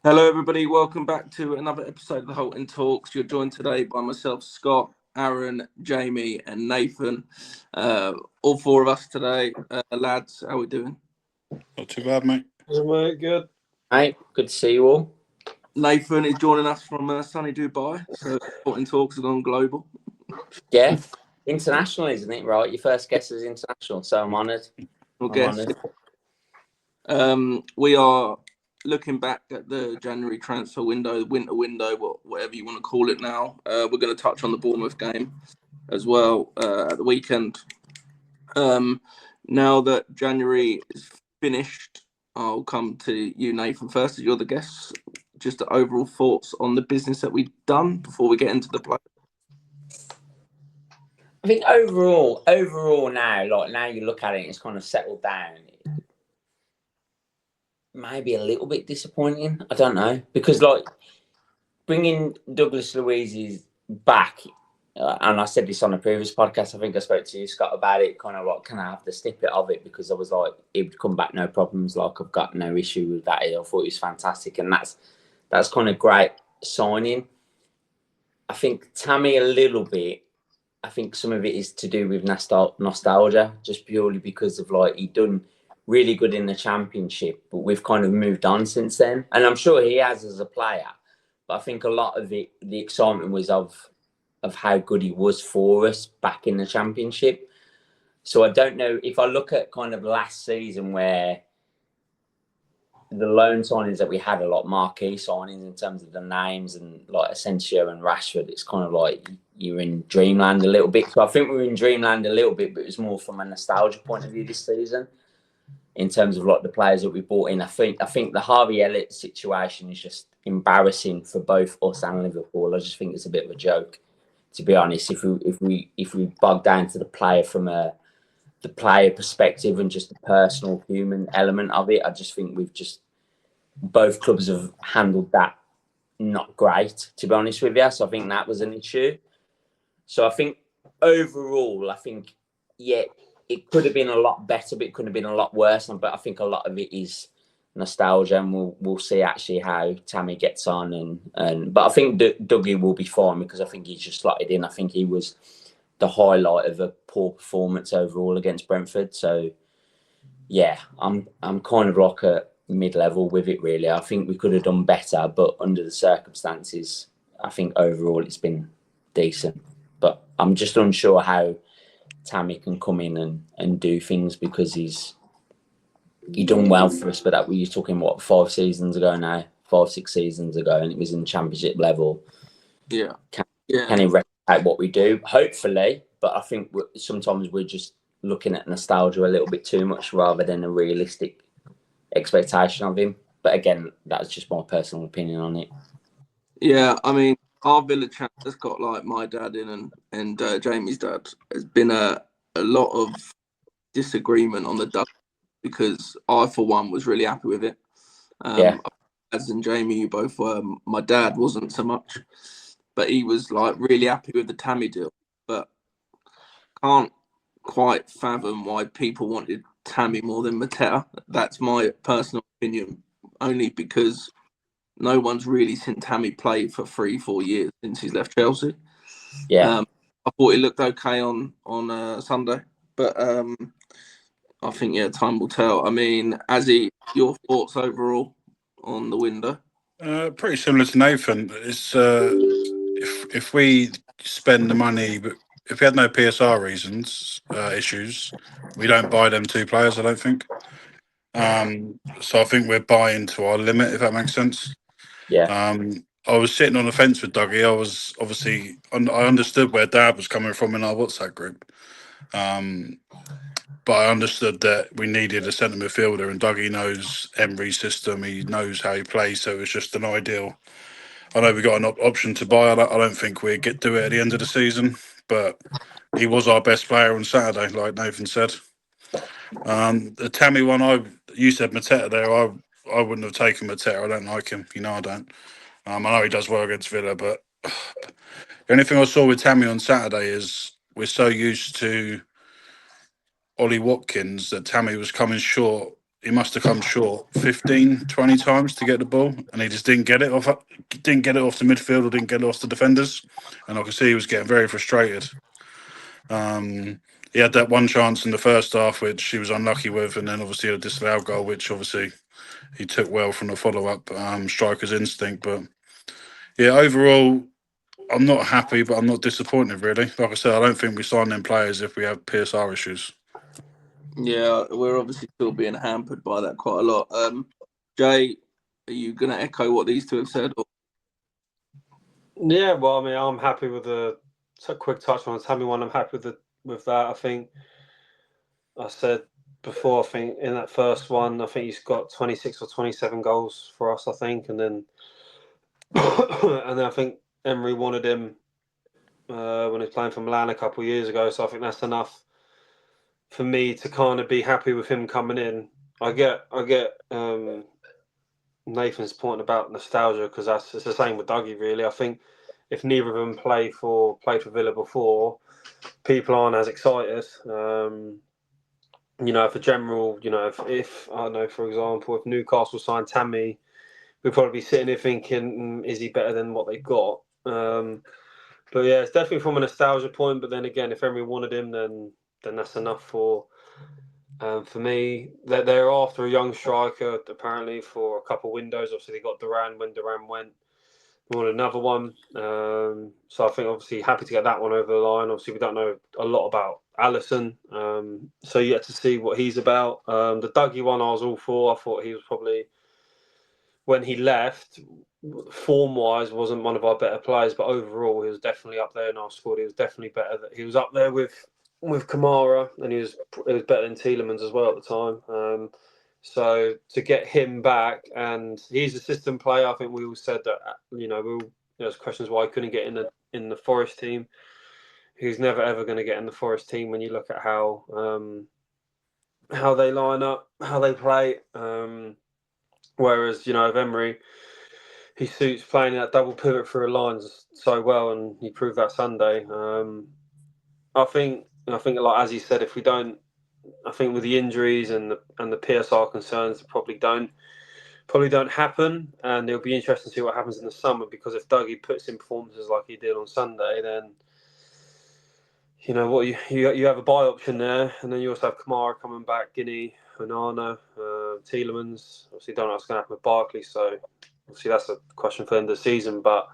Hello, everybody. Welcome back to another episode of the Holton Talks. You're joined today by myself, Scott, Aaron, Jamie, and Nathan. All four of us today. Lads, how are we doing? Not too bad, mate. Mate, good. Hey, good to see you all. Nathan is joining us from sunny Dubai. So Holton Talks has gone global. Yeah, international, isn't it? Right, your first guest is international, so I'm honoured. We are looking back at the January transfer window, winter window, whatever you want to call it now. We're going to touch on the Bournemouth game as well at the weekend. Now that January is finished, I'll come to you, Nathan, first, as you're the guest. Just the overall thoughts on the business that we've done before we get into the play. I think overall now you look at it, it's kind of settled down. Maybe a little bit disappointing. I don't know, because bringing Douglas Luiz's back, and I said this on a previous podcast. I think I spoke to you, Scott, about it. Kind of like, can I have the snippet of it? Because I was like, it would come back no problems. Like, I've got no issue with that. I thought it was fantastic, and that's kind of great signing. I think Tammy a little bit. I think some of it is to do with nostalgia, just purely because of he'd done really good in the Championship, but we've kind of moved on since then. And I'm sure he has as a player, but I think a lot of it, the excitement was of how good he was for us back in the Championship. So I don't know if I look at kind of last season where the loan signings that we had, a lot marquee signings in terms of the names, and like Asensio and Rashford, it's kind of like you're in dreamland a little bit. So I think we were in dreamland a little bit, but it was more from a nostalgia point of view this season in terms of the players that we brought in. I think the Harvey Elliott situation is just embarrassing for both us and Liverpool. I just think it's a bit of a joke, to be honest. If we bog down to the player from the player perspective and just the personal human element of it, I just think both clubs have handled that not great, to be honest with you. So I think that was an issue. So I think overall, it could have been a lot better, but it could have been a lot worse. But I think a lot of it is nostalgia, and we'll see actually how Tammy gets on. But I think Dougie will be fine, because I think he's just slotted in. I think he was the highlight of a poor performance overall against Brentford. So yeah, I'm kind of like a mid-level with it, really. I think we could have done better, but under the circumstances, I think overall it's been decent. But I'm just unsure how Tammy can come in and do things, because he done well for us, but that you're talking 5 seasons ago now, 5-6 seasons ago, and it was in Championship level. Yeah. Can he replicate what we do? Hopefully, but I think sometimes we're just looking at nostalgia a little bit too much rather than a realistic expectation of him. But again, that's just my personal opinion on it. Yeah, I mean, our Villa chat has got my dad in and Jamie's dad. There's been a lot of disagreement on the duck, because I, for one, was really happy with it. As in Jamie, you both were. My dad wasn't so much, but he was really happy with the Tammy deal. But can't quite fathom why people wanted Tammy more than Mateta. That's my personal opinion, only because no one's really seen Tammy play for 3-4 years since he's left Chelsea. Yeah, I thought he looked okay on Sunday, but I think time will tell. I mean, Azzy, your thoughts overall on the window? Pretty similar to Nathan. It's if we spend the money, but if we had no PSR issues, we don't buy them 2 players, I don't think. So I think we're buying to our limit, if that makes sense. yeah. I was sitting on the fence with Dougie. I understood where Dad was coming from in our WhatsApp group. But I understood that we needed a centre midfielder, and Dougie knows Emery's system. He knows how he plays, so it was just an ideal. I know we got an option to buy. I don't think we'd get to it at the end of the season, but he was our best player on Saturday, like Nathan said. The Tammy one, you said Mateta there. I wouldn't have taken Mateta. I don't like him. I don't. I know he does well against Villa, but the only thing I saw with Tammy on Saturday is we're so used to Ollie Watkins that Tammy was coming short he must have come short 15, 20 times to get the ball, and he just didn't get it off the midfield or didn't get it off the defenders. And I could see he was getting very frustrated. He had that one chance in the first half, which he was unlucky with, and then obviously a disallowed goal, which obviously he took well from the follow-up striker's instinct. But yeah, overall, I'm not happy, but I'm not disappointed, really. Like I said, I don't think we sign them players if we have PSR issues. Yeah, we're obviously still being hampered by that quite a lot. Jay, are you going to echo what these two have said? Or? Yeah, well, I mean, I'm happy with a quick touch on the Tammy one. I'm happy with that. I think I said before, I think in that first one, I think he's got 26 or 27 goals for us, I think. And then I think Emery wanted him when he was playing for Milan a couple of years ago. So I think that's enough for me to kind of be happy with him coming in. I get Nathan's point about nostalgia, because it's the same with Dougie, really. I think if neither of them played for Villa before, people aren't as excited. For general, if I don't know, for example, if Newcastle signed Tammy, we'd probably be sitting here thinking, is he better than what they've got? But yeah, it's definitely from a nostalgia point. But then again, if Emery wanted him, then that's enough for me. They're after a young striker, apparently, for a couple of windows. Obviously, they got Duran when Duran went. We want another one. So I think, obviously, happy to get that one over the line. Obviously, we don't know a lot about Alisson. So yet to see what he's about. The Dougie one I was all for. I thought he was probably, when he left, form-wise, wasn't one of our better players. But overall, he was definitely up there in our squad. He was definitely better. He was up there with Kamara, and he was better than Tielemans as well at the time. So to get him back, and he's a system player. I think we all said that. There's questions why he couldn't get in the Forest team. He's never ever going to get in the Forest team when you look at how they line up, how they play. Whereas of Emery, he suits playing that double pivot through lines so well, and he proved that Sunday. I think, like as he said, if we don't, I think with the injuries and the PSR concerns, probably don't happen, and it'll be interesting to see what happens in the summer, because if Dougie puts in performances like he did on Sunday, then what you have a buy option there, and then you also have Kamara coming back, Guinea, Onana, Tielemans. Obviously, don't know what's going to happen with Barkley, so obviously that's a question for the end of the season. But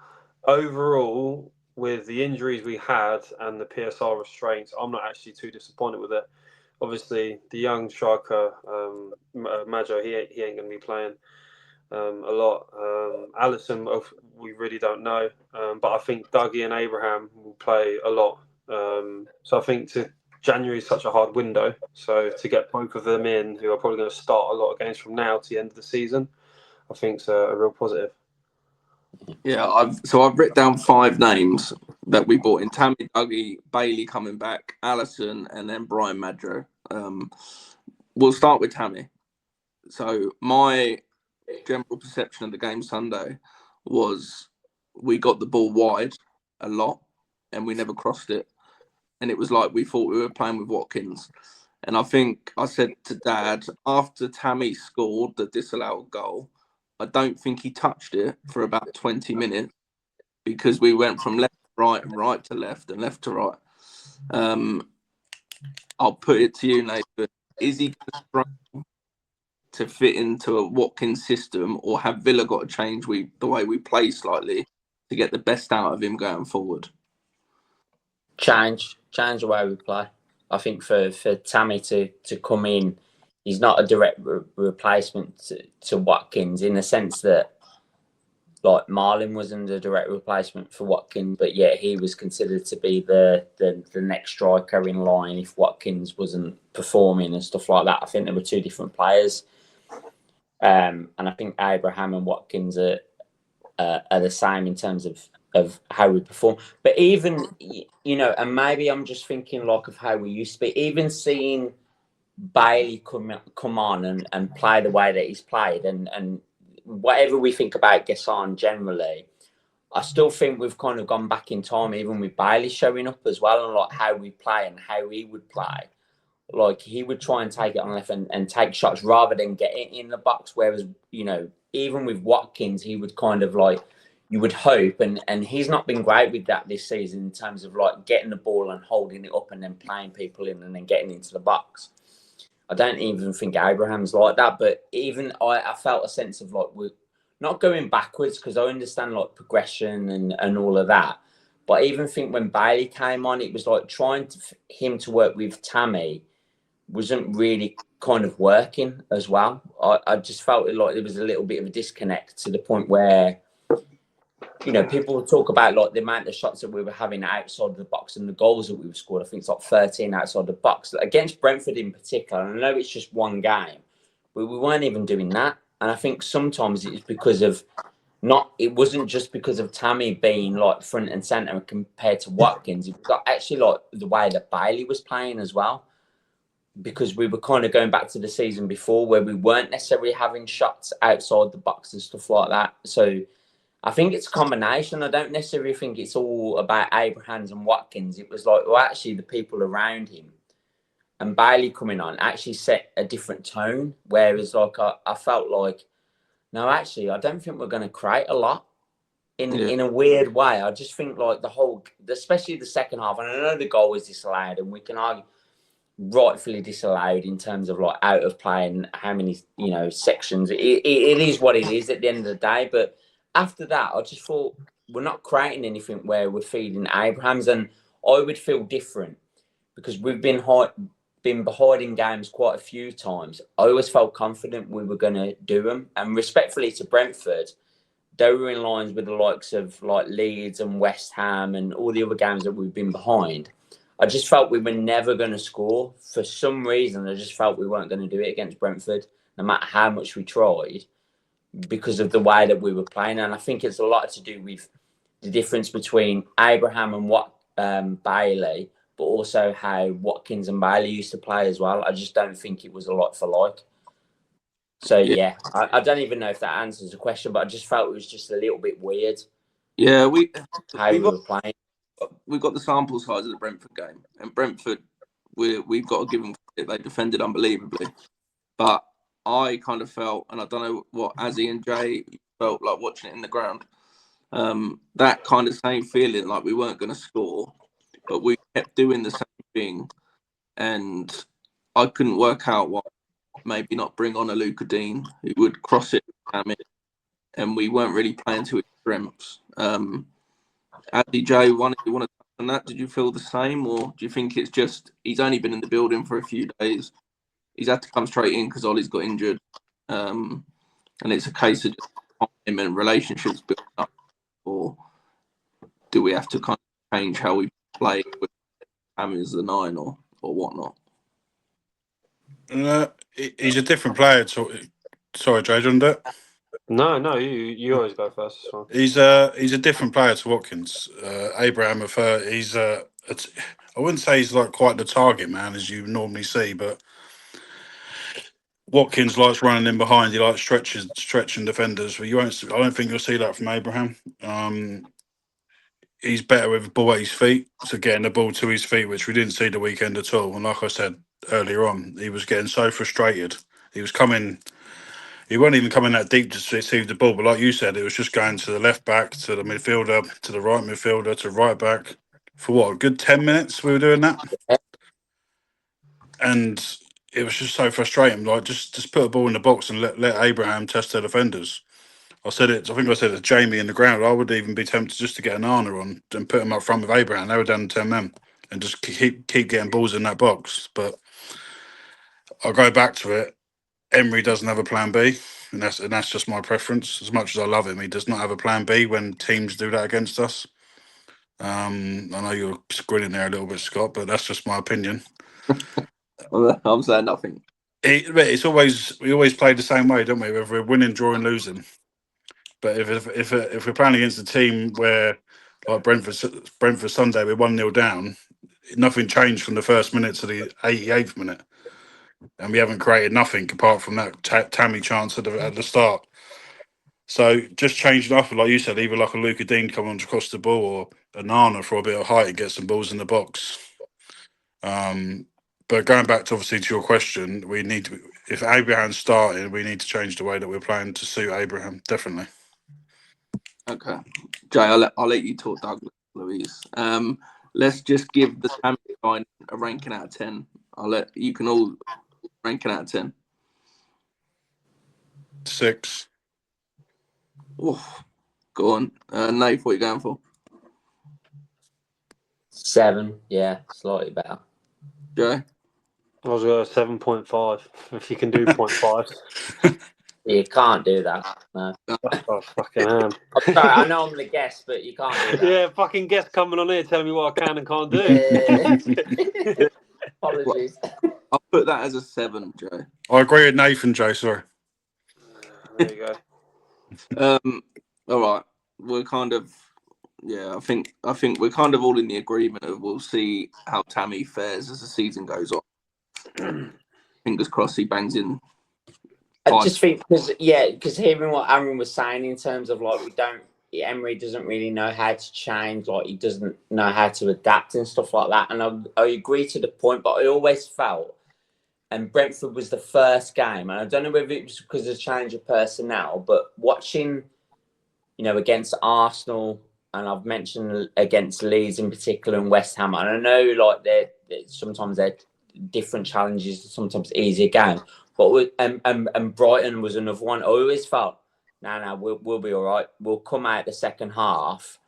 overall, with the injuries we had and the PSR restraints, I'm not actually too disappointed with it. Obviously, the young striker, Majo, he ain't going to be playing a lot. Alisson, we really don't know. But I think Dougie and Abraham will play a lot. So I think January is such a hard window. So to get both of them in, who are probably going to start a lot of games from now to the end of the season, I think it's a real positive. Yeah, I've written down 5 names that we bought in: Tammy, Dougie, Bailey coming back, Alisson, and then Brian Madro. We'll start with Tammy. So my general perception of the game Sunday was we got the ball wide a lot and we never crossed it. And it was like we thought we were playing with Watkins. And I think I said to Dad, after Tammy scored the disallowed goal, I don't think he touched it for about 20 minutes, because we went from left to right and right to left and left to right. I'll put it to you, Nathan. Is he going to struggle to fit into a Watkins system, or have Villa got to change the way we play slightly to get the best out of him going forward? Change the way we play. I think for Tammy to come in, he's not a direct replacement to Watkins, in the sense that, like, Marlon wasn't a direct replacement for Watkins, but yeah, he was considered to be the next striker in line if Watkins wasn't performing and stuff like that. I think there were 2 different players, and I think Abraham and Watkins are the same in terms of how we perform. But even, and maybe I'm just thinking like of how we used to be, even seeing Bailey come on and play the way that he's played, and whatever we think about Gasson generally, I still think we've kind of gone back in time, even with Bailey showing up as well, and like how we play and how he would play. like he would try and take it on left and take shots rather than get it in the box. Whereas, you know, even with Watkins, he would kind of like, you would hope, and he's not been great with that this season in terms of like getting the ball and holding it up and then playing people in and then getting into the box. I don't even think Abraham's like that, but even I felt a sense of like we're not going backwards, because I understand like progression and all of that. But I even think when Bailey came on, it was like trying him to work with Tammy wasn't really kind of working as well. I just felt like there was a little bit of a disconnect to the point where, you know, people would talk about like the amount of shots that we were having outside of the box and the goals that we were scored. I think it's like 13 outside the box against Brentford in particular. And I know it's just one game, but we weren't even doing that. And I think sometimes it's because of it wasn't just because of Tammy being like front and centre compared to Watkins. It was actually like the way that Bailey was playing as well, because we were kind of going back to the season before where we weren't necessarily having shots outside the box and stuff like that. So I think it's a combination. I don't necessarily think it's all about Abrahams and Watkins. It was like, well, actually the people around him and Bailey coming on actually set a different tone. Whereas like I felt like, no, actually, I don't think we're going to create a lot in a weird way. I just think like especially the second half, and I know the goal was disallowed, and we can argue rightfully disallowed in terms of like out of play and how many, you know, sections. It is what it is at the end of the day. But after that, I just thought we're not creating anything where we're feeding Abrahams, and I would feel different because we've been behind in games quite a few times. I always felt confident we were going to do them, and respectfully to Brentford, they were in lines with the likes of like Leeds and West Ham and all the other games that we've been behind. I just felt we were never going to score. For some reason, I just felt we weren't going to do it against Brentford, no matter how much we tried, because of the way that we were playing. And I think it's a lot to do with the difference between Abraham and Bailey, but also how Watkins and Bailey used to play as well. I just don't think it was a lot for like. So, yeah, I don't even know if that answers the question, but I just felt it was just a little bit weird. Yeah, we were playing. We've got the sample size of the Brentford game, and Brentford, we've got to give them credit. They defended unbelievably, but I kind of felt, and I don't know what Azzy and Jay felt like watching it in the ground, that kind of same feeling like we weren't going to score, but we kept doing the same thing, and I couldn't work out why maybe not bring on a Luca Dean who would cross it, and we weren't really playing to its strengths. Andy J, you want to touch on that? Did you feel the same, or do you think it's just he's only been in the building for a few days? He's had to come straight in because Ollie's got injured, and it's a case of just him and relationships built up, or do we have to kind of change how we play with him as the 9 or whatnot? He's a different player. Sorry, Jay, do you want to do it? No, you always go first. So. He's a different player to Watkins. Abraham, I wouldn't say he's like quite the target man as you normally see, but Watkins likes running in behind. He likes stretching defenders. But I don't think you'll see that from Abraham. He's better with the ball at his feet, so getting the ball to his feet, which we didn't see the weekend at all. And like I said earlier on, he was getting so frustrated. He wasn't even coming that deep to receive the ball, but like you said, it was just going to the left back, to the midfielder, to the right midfielder, to right back. For what, a good 10 minutes we were doing that? And it was just so frustrating. Like, just put a ball in the box and let Abraham test their defenders. I said it to Jamie in the ground. I would even be tempted just to get an Arna on and put him up front with Abraham. They were down to 10 men and just keep getting balls in that box. But I'll go back to it. Emery doesn't have a plan B, and that's just my preference. As much as I love him, he does not have a plan B when teams do that against us. I know you're grinning there a little bit, Scott, but that's just my opinion. I'm saying nothing. We always play the same way, don't we? Whether we're winning, drawing, losing. But if we're playing against a team where, like Brentford Sunday, we're 1-0 down, nothing changed from the first minute to the 88th minute. And we haven't created nothing apart from that Tammy chance at the start. So just change it up, like you said, either like a Luca Dean coming across the ball or a Nana for a bit of height and get some balls in the box. But going back to obviously to your question, we need to, if Abraham's starting, we need to change the way that we're playing to suit Abraham. Definitely. Okay, Jay, I'll let you talk, Douglas, Louise. Let's just give the Tammy line a ranking out of 10. You can all rank it out of 10. 6. Oof. Go on, Nate, what are you going for? 7, yeah, slightly better. Jay? I was going to 7.5, if you can do 0.5. You can't do that. No. Oh, fucking am. I'm sorry, I know I'm the guest, but you can't do that. Yeah, fucking guest coming on here telling me what I can and can't do. Yeah. Apologies. I'll put that as a 7, Jay. I agree with Nathan, Joe. Sorry. There you go. All right, we're kind of, I think we're kind of all in the agreement of we'll see how Tammy fares as the season goes on. Fingers crossed he bangs in. I just think because hearing what Aaron was saying in terms of like Emery doesn't really know how to change, like he doesn't know how to adapt and stuff like that. And I agree to the point, but I always felt, and Brentford was the first game, and I don't know whether it was because of the change of personnel, but watching, against Arsenal, and I've mentioned against Leeds in particular and West Ham, and I know like sometimes they're different challenges, sometimes easier games. But and Brighton was another one. I always felt, we'll be all right. We'll come out the second half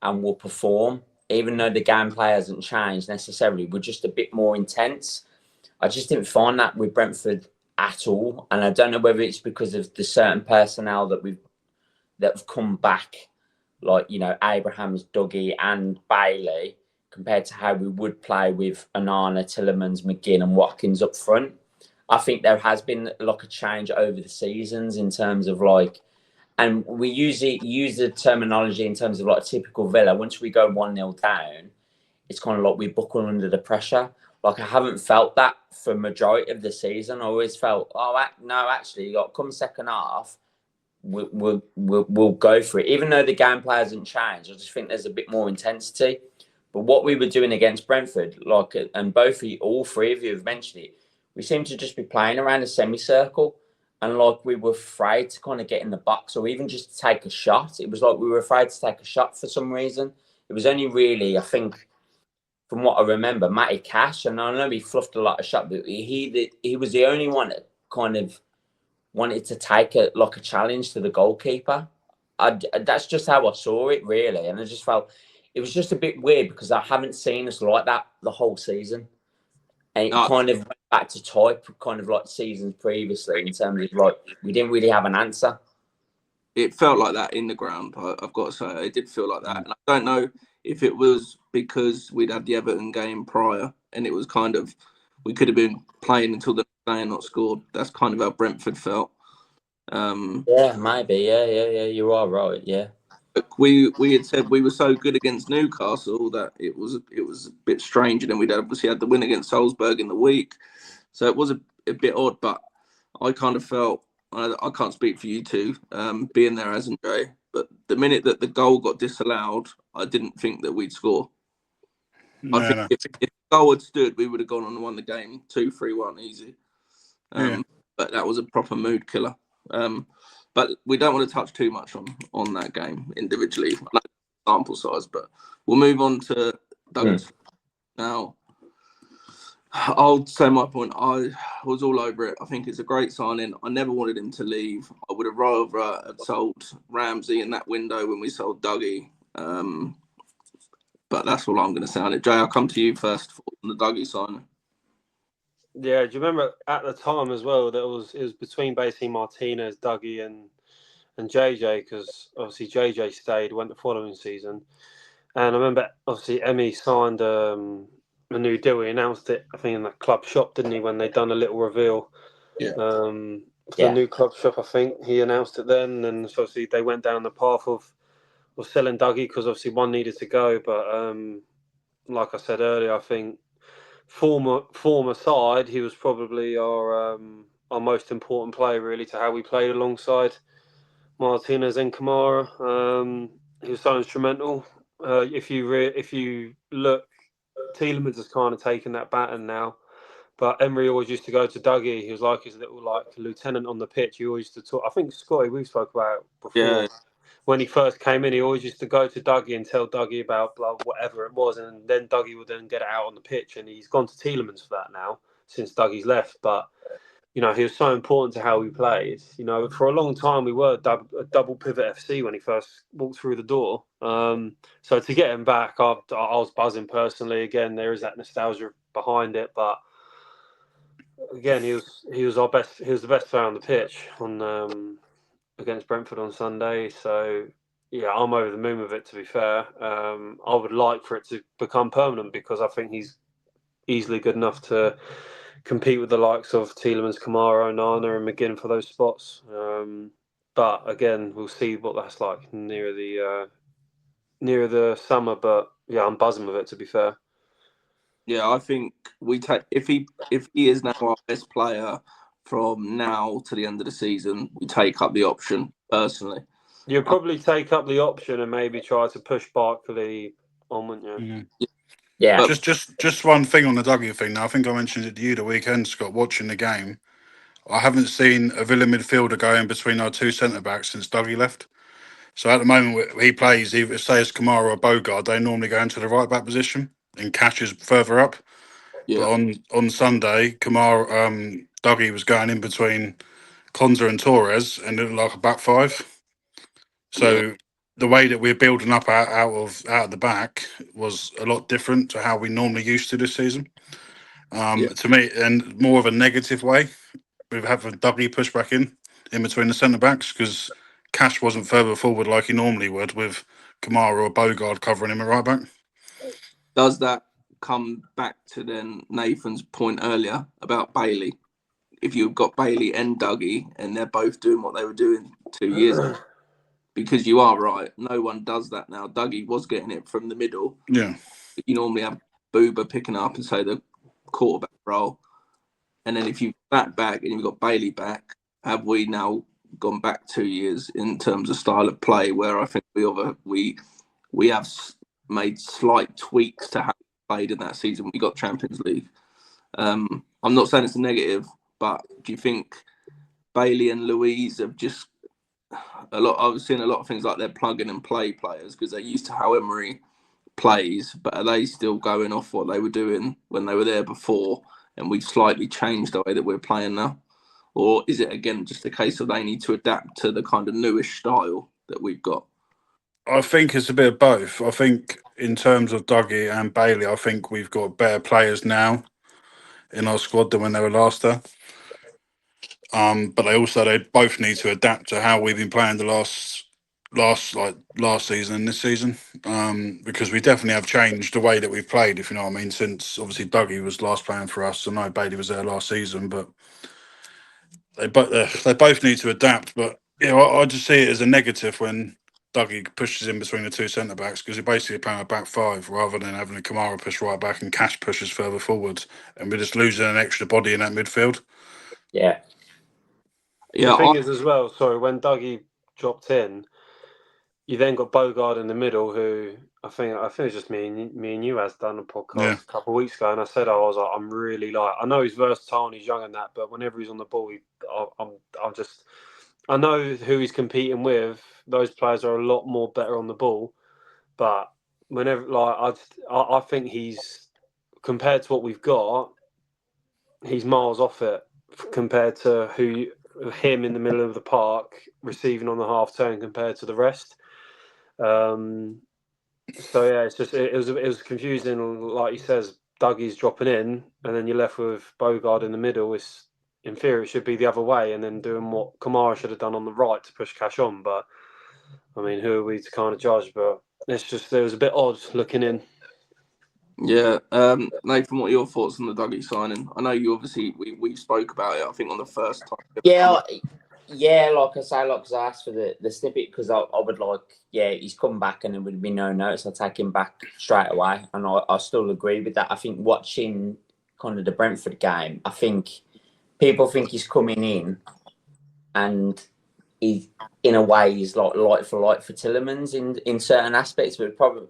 and we'll perform, even though the gameplay hasn't changed necessarily. We're just a bit more intense. I just didn't find that with Brentford at all, and I don't know whether it's because of the certain personnel that have come back, like Abraham's, Dougie, and Bailey, compared to how we would play with Onana, Tillemans, McGinn, and Watkins up front. I think there has been like a change over the seasons in terms of like, and we use the terminology in terms of like typical Villa. Once we go 1-0 down, it's kind of like we buckle under the pressure. Like I haven't felt that for majority of the season. I always felt, actually, like come second half, we'll go for it. Even though the gameplay hasn't changed, I just think there's a bit more intensity. But what we were doing against Brentford, like, and all three of you have mentioned it, we seem to just be playing around a semicircle, and like we were afraid to kind of get in the box or even just take a shot. It was like we were afraid to take a shot for some reason. It was only really, I think, from what I remember, Matty Cash, and I know he fluffed a lot of shots, but he was the only one that kind of wanted to take a challenge to the goalkeeper. That's just how I saw it, really, and I just felt it was just a bit weird because I haven't seen us like that the whole season. And it kind of went back to type, kind of like seasons previously, in terms of like we didn't really have an answer. It felt like that in the ground. I've got to say, it did feel like that. And I don't know if it was because we'd had the Everton game prior, and it was kind of we could have been playing until the day and not scored. That's kind of how Brentford felt. Yeah, maybe. Yeah. You are right. Yeah. We had said we were so good against Newcastle that it was a bit strange, and then we'd obviously had the win against Salzburg in the week, so it was a bit odd. But I kind of felt I can't speak for you two, being there as Andre, but the minute that the goal got disallowed, I didn't think that we'd score. I think if the goal had stood, we would have gone on and won the game 2-3-1 easy. But that was a proper mood killer. But we don't want to touch too much on that game individually. I know sample size, but we'll move on to Douglas. Now, I'll say my point. I was all over it. I think it's a great signing. I never wanted him to leave. I would have rather had sold Ramsey in that window when we sold Dougie. But that's all I'm going to say on it. Jay, I'll come to you first on the Dougie signing. Yeah, do you remember at the time as well that it was between basically Martinez, Dougie, and JJ, because obviously JJ stayed, went the following season, and I remember obviously Emmy signed a new deal. He announced it, I think, in that club shop, didn't he? When they'd done a little reveal, the new club shop. I think he announced it then, and so obviously they went down the path of selling Dougie because obviously one needed to go, but like I said earlier, I think. Former side, he was probably our most important player really to how we played alongside Martinez and Kamara. He was so instrumental. If you look, Tielemans has kind of taken that baton now, But Emery always used to go to Dougie. He was like his little lieutenant on the pitch. He always used to talk. I think Scotty, we spoke about it before. Yeah. When he first came in, he always used to go to Dougie and tell Dougie about whatever it was, and then Dougie would then get it out on the pitch. And he's gone to Tielemans for that now since Dougie's left. But he was so important to how we played. For a long time we were a double pivot FC when he first walked through the door. So to get him back, I was buzzing personally. Again, there is that nostalgia behind it, but again, he was our best. He was the best player on the pitch on against Brentford on Sunday. So yeah, I'm over the moon with it. To be fair, I would like for it to become permanent because I think he's easily good enough to compete with the likes of Tielemans, Kamara, Onana, and McGinn for those spots. But again, we'll see what that's like near the summer. But yeah, I'm buzzing with it. To be fair. Yeah, I think we take if he is now our best player from now to the end of the season, we take up the option personally. You'd probably take up the option and maybe try to push Barkley on, wouldn't you? Yeah. But Just one thing on the Dougie thing. Now, I think I mentioned it to you the weekend, Scott, watching the game. I haven't seen a Villa midfielder go in between our two centre-backs since Dougie left. So at the moment he plays, either say it's Kamara or Bogard, they normally go into the right-back position and Cash is further up. yeah, But on Sunday, Dougie was going in between Konza and Torres and it looked like a back five. So the way that we're building up out of the back was a lot different to how we normally used to this season. To me, and more of a negative way. We've had Dougie push back in between the centre backs because Cash wasn't further forward like he normally would with Kamara or Bogard covering him at right back. does that come back to then Nathan's point earlier about Bailey? If you've got Bailey and Dougie and they're both doing what they were doing 2 years ago, because you are right, no one does that now. Dougie was getting it from the middle. Yeah. You normally have Booba picking up and say the quarterback role. And then if you back and you've got Bailey back, have we now gone back 2 years in terms of style of play where I think we have made slight tweaks to how we played in that season. We got Champions League. I'm not saying it's a negative, but do you think Bailey and Louise have just I've seen a lot of things like they're plug-in and play players because they're used to how Emery plays, but are they still going off what they were doing when they were there before and we've slightly changed the way that we're playing now? Or is it, again, just a case of they need to adapt to the kind of newish style that we've got? I think it's a bit of both. I think in terms of Dougie and Bailey, I think we've got better players now in our squad than when they were last there. But they both need to adapt to how we've been playing the last season and this season. Because we definitely have changed the way that we've played, if you know what I mean, since obviously Dougie was last playing for us. I know Bailey was there last season, but they both need to adapt. But I just see it as a negative when Dougie pushes in between the two centre backs because you're basically playing a back five rather than having a Kamara push right back and Cash pushes further forward, and we're just losing an extra body in that midfield. Yeah. The thing is as well, sorry, when Dougie dropped in, you then got Bogard in the middle, who I think it was just me and you has done a podcast a couple of weeks ago, and I said I was like, I'm really I know he's versatile and he's young and that, but whenever he's on the ball, I know who he's competing with. Those players are a lot more better on the ball, but whenever I think he's compared to what we've got, he's miles off it compared to him in the middle of the park receiving on the half turn compared to the rest. So yeah, it's just it was confusing. Like he says, Dougie's dropping in, and then you're left with Bogard in the middle. In theory, it should be the other way, and then doing what Kamara should have done on the right to push Cash on. But I mean, who are we to kind of judge? But it was a bit odd looking in. Yeah, Nathan, what are your thoughts on the Dougie signing? I know you obviously we spoke about it. I think on the first time. Yeah, like I asked for the snippet because I would he's come back and it would be no notice. I'll take him back straight away, and I still agree with that. I think watching kind of the Brentford game, I think people think he's coming in, and he in a way he's like for Tielemans in certain aspects, but probably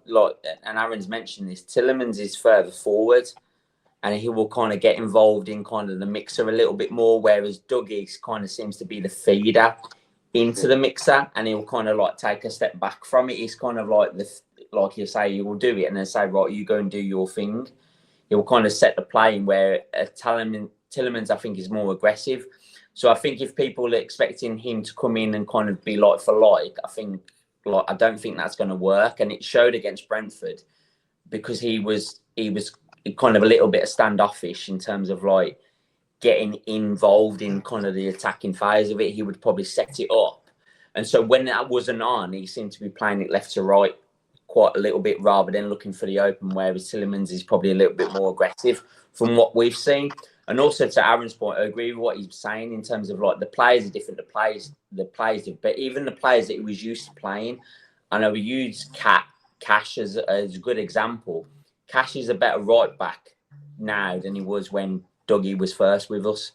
and Aaron's mentioned this. Tielemans is further forward, and he will kind of get involved in kind of the mixer a little bit more, whereas Dougie kind of seems to be the feeder into the mixer, and he'll kind of like take a step back from it. He's kind of like like you say, you will do it and then say, right, you go and do your thing. He'll kind of set the plane where Tillemans, I think, is more aggressive. So I think if people are expecting him to come in and kind of be like for like, I don't think that's going to work. And it showed against Brentford because he was kind of a little bit standoffish in terms of like getting involved in kind of the attacking phase of it. He would probably set it up. And so when that wasn't on, he seemed to be playing it left to right quite a little bit rather than looking for the open, whereas Tillemans is probably a little bit more aggressive from what we've seen. And also to Aaron's point, I agree with what he's saying in terms of like the players are different, the players, but even the players that he was used to playing, I know we use Cash as a good example. Cash is a better right back now than he was when Dougie was first with us.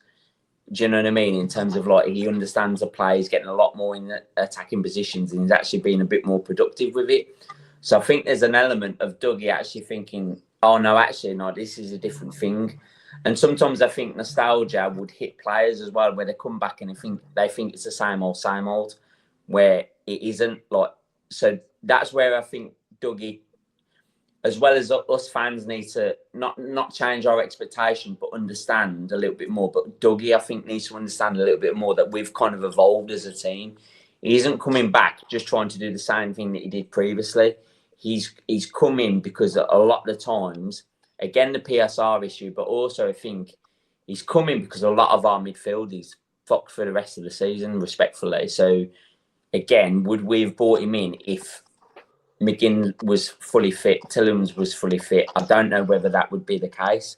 Do you know what I mean? In terms of like he understands the play, he's getting a lot more in the attacking positions, and he's actually been a bit more productive with it. So I think there's an element of Dougie actually thinking, oh no, actually no, this is a different thing. And sometimes I think nostalgia would hit players as well, where they come back and they think it's the same old, where it isn't. Like, so that's where I think Dougie, as well as us fans, need to not change our expectation, but understand a little bit more. But Dougie, I think, needs to understand a little bit more that we've kind of evolved as a team. He isn't coming back just trying to do the same thing that he did previously. He's come in because a lot of the times, again, the PSR issue, but also I think he's coming because a lot of our midfield is fucked for the rest of the season, respectfully. So again, would we have brought him in if McGinn was fully fit, Tillemans was fully fit? I don't know whether that would be the case,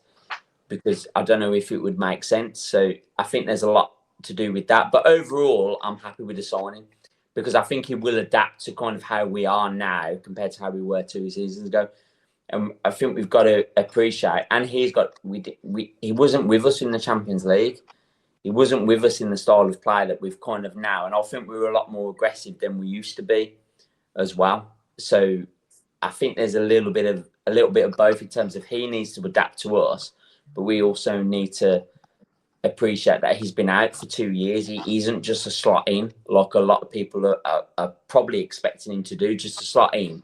because I don't know if it would make sense. So I think there's a lot to do with that. But overall, I'm happy with the signing, because I think he will adapt to kind of how we are now compared to how we were 2 seasons ago. And I think we've got to appreciate, and he wasn't with us in the Champions League. He wasn't with us in the style of play that we've kind of now. And I think we were a lot more aggressive than we used to be as well. So I think there's a little bit of both in terms of he needs to adapt to us, but we also need to appreciate that he's been out for 2 years. He isn't just a slot in like a lot of people are probably expecting him to do, just a slot in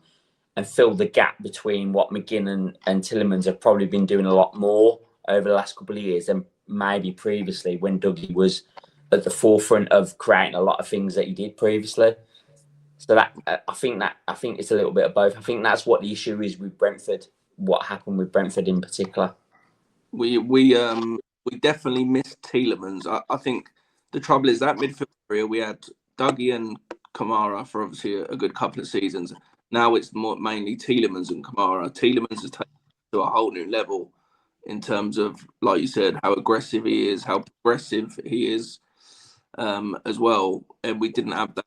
and fill the gap between what McGinn and Tillemans have probably been doing a lot more over the last couple of years than maybe previously, when Dougie was at the forefront of creating a lot of things that he did previously. So that I think it's a little bit of both. I think that's what the issue is with Brentford. What happened with Brentford in particular? We definitely missed Tielemans. I think the trouble is that midfield area, we had Dougie and Kamara for obviously a good couple of seasons. Now it's mainly Tielemans and Kamara. Tielemans has taken it to a whole new level in terms of, like you said, how aggressive he is, how progressive he is as well. And we didn't have that,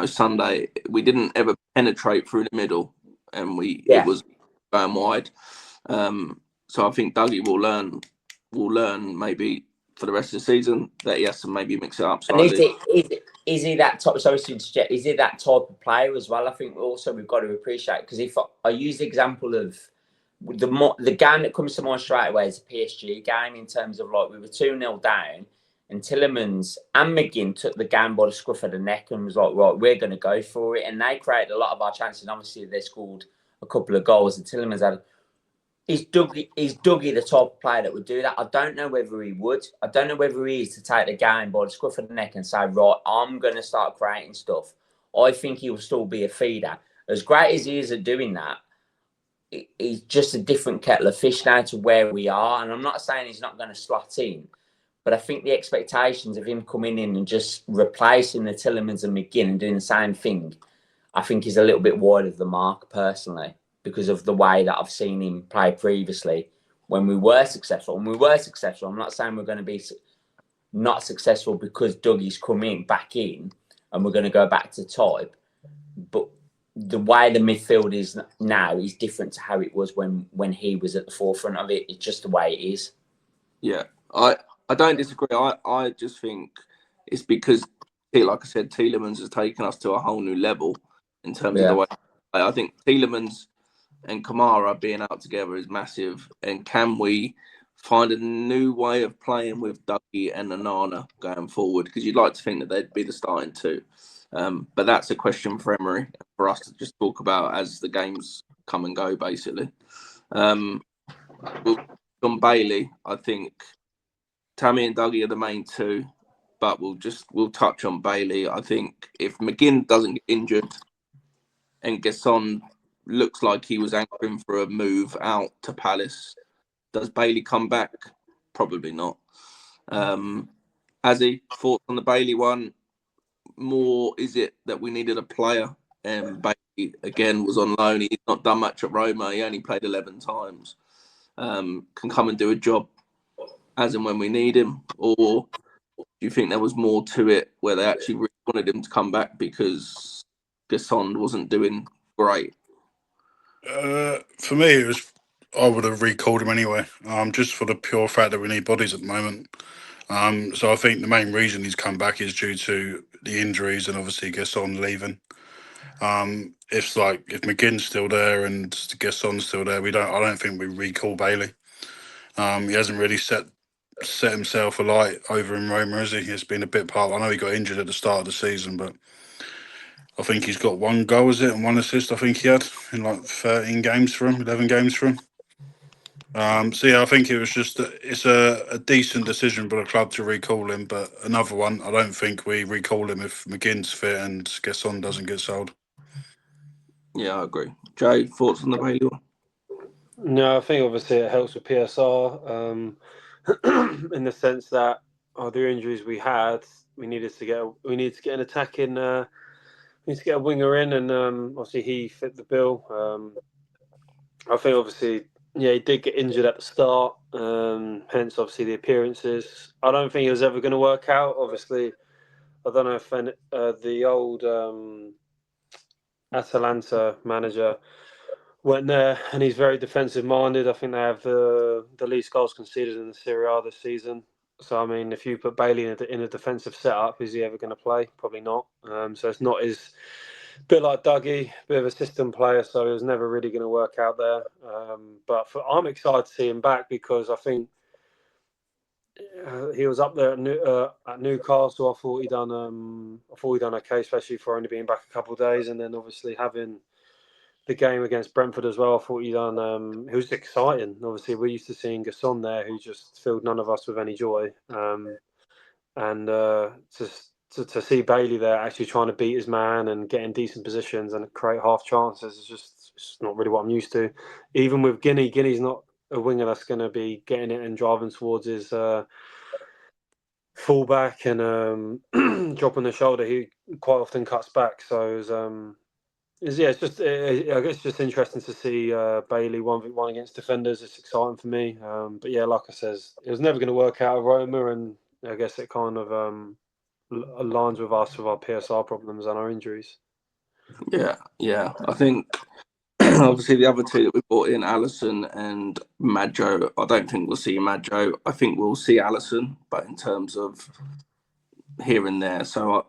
Sunday. We didn't ever penetrate through the middle, and it was going wide. So I think Dougie will learn maybe for the rest of the season that he has to maybe mix it up slightly. And is he that type? So is he that type of player as well? I think also we've got to appreciate, because if I use the example of the game that comes to mind straight away is the PSG game, in terms of like we were 2-0 down, and Tillemans and McGinn took the game by the scruff of the neck and was like, right, we're going to go for it. And they created a lot of our chances. And obviously they scored a couple of goals, and Tillemans had. Is Dougie the type of player that would do that? I don't know whether he would. I don't know whether he is to take the game by the scruff of the neck and say, right, I'm going to start creating stuff. I think he will still be a feeder. As great as he is at doing that, he's just a different kettle of fish now to where we are. And I'm not saying he's not going to slot in, but I think the expectations of him coming in and just replacing the Tillemans and McGinn and doing the same thing, I think is a little bit wide of the mark, personally, because of the way that I've seen him play previously when we were successful. And we were successful. I'm not saying we're going to be not successful because Dougie's come back in and we're going to go back to type. But the way the midfield is now is different to how it was when he was at the forefront of it. It's just the way it is. Yeah, I don't disagree. I just think it's because, like I said, Tielemans has taken us to a whole new level in terms of the way. I think Tielemans, and Kamara being out together is massive. And can we find a new way of playing with Dougie and Onana going forward? Because you'd like to think that they'd be the starting two. But that's a question for Emery, for us to just talk about as the games come and go, basically. On Bailey, I think Tammy and Dougie are the main two, but we'll touch on Bailey. I think if McGinn doesn't get injured and Gesson looks like he was anchoring for a move out to Palace, does Bailey come back? Probably not. Azzy, thoughts on the Bailey one? More, is it that we needed a player? And Bailey, again, was on loan. He's not done much at Roma. He only played 11 times. Can come and do a job as and when we need him? Or do you think there was more to it where they actually really wanted him to come back because Gesson wasn't doing great? For me, I would have recalled him anyway, just for the pure fact that we need bodies at the moment. So I think the main reason he's come back is due to the injuries and obviously Gesson leaving. If McGinn's still there and Gesson's still there, I don't think we recall Bailey. He hasn't really set himself alight over in Roma, has he? It's been a bit part. I know he got injured at the start of the season, but I think he's got 1 goal, is it, and 1 assist. I think he had in 13 games for him, 11 games for him. So yeah, I think it was just it's a decent decision for the club to recall him, but another one, I don't think we recall him if McGinn's fit and Gesson doesn't get sold. Yeah, I agree. Jay, thoughts on the Bailey one? No, I think obviously it helps with PSR in the sense that the injuries we had, we needed to get an attack in. We need to get a winger in, and obviously he fit the bill. I think obviously, he did get injured at the start, hence obviously the appearances. I don't think it was ever going to work out. Obviously, I don't know if the old Atalanta manager went there, and he's very defensive minded. I think they have the least goals conceded in the Serie A this season. So I mean, if you put Bailey in a defensive setup, is he ever going to play? Probably not. So it's not his. Bit like Dougie, bit of a system player, so it was never really going to work out there. But I'm excited to see him back because I think he was up there at Newcastle. I thought he done okay, especially for only being back a couple of days, and then obviously having the game against Brentford as well. I thought he done. It was exciting. Obviously, we're used to seeing Gasson there, who just filled none of us with any joy. And to see Bailey there actually trying to beat his man and get in decent positions and create half chances is just not really what I'm used to. Even with Guinea's not a winger that's going to be getting it and driving towards his fullback and dropping the shoulder. He quite often cuts back. So I guess it's just interesting to see Bailey 1v1 against defenders. It's exciting for me. But yeah, like I says, it was never going to work out at Roma, and I guess it kind of aligns with us with our PSR problems and our injuries. Yeah. I think obviously the other two that we brought in, Alisson and Maggio, I don't think we'll see Maggio. I think we'll see Alisson, but in terms of here and there. So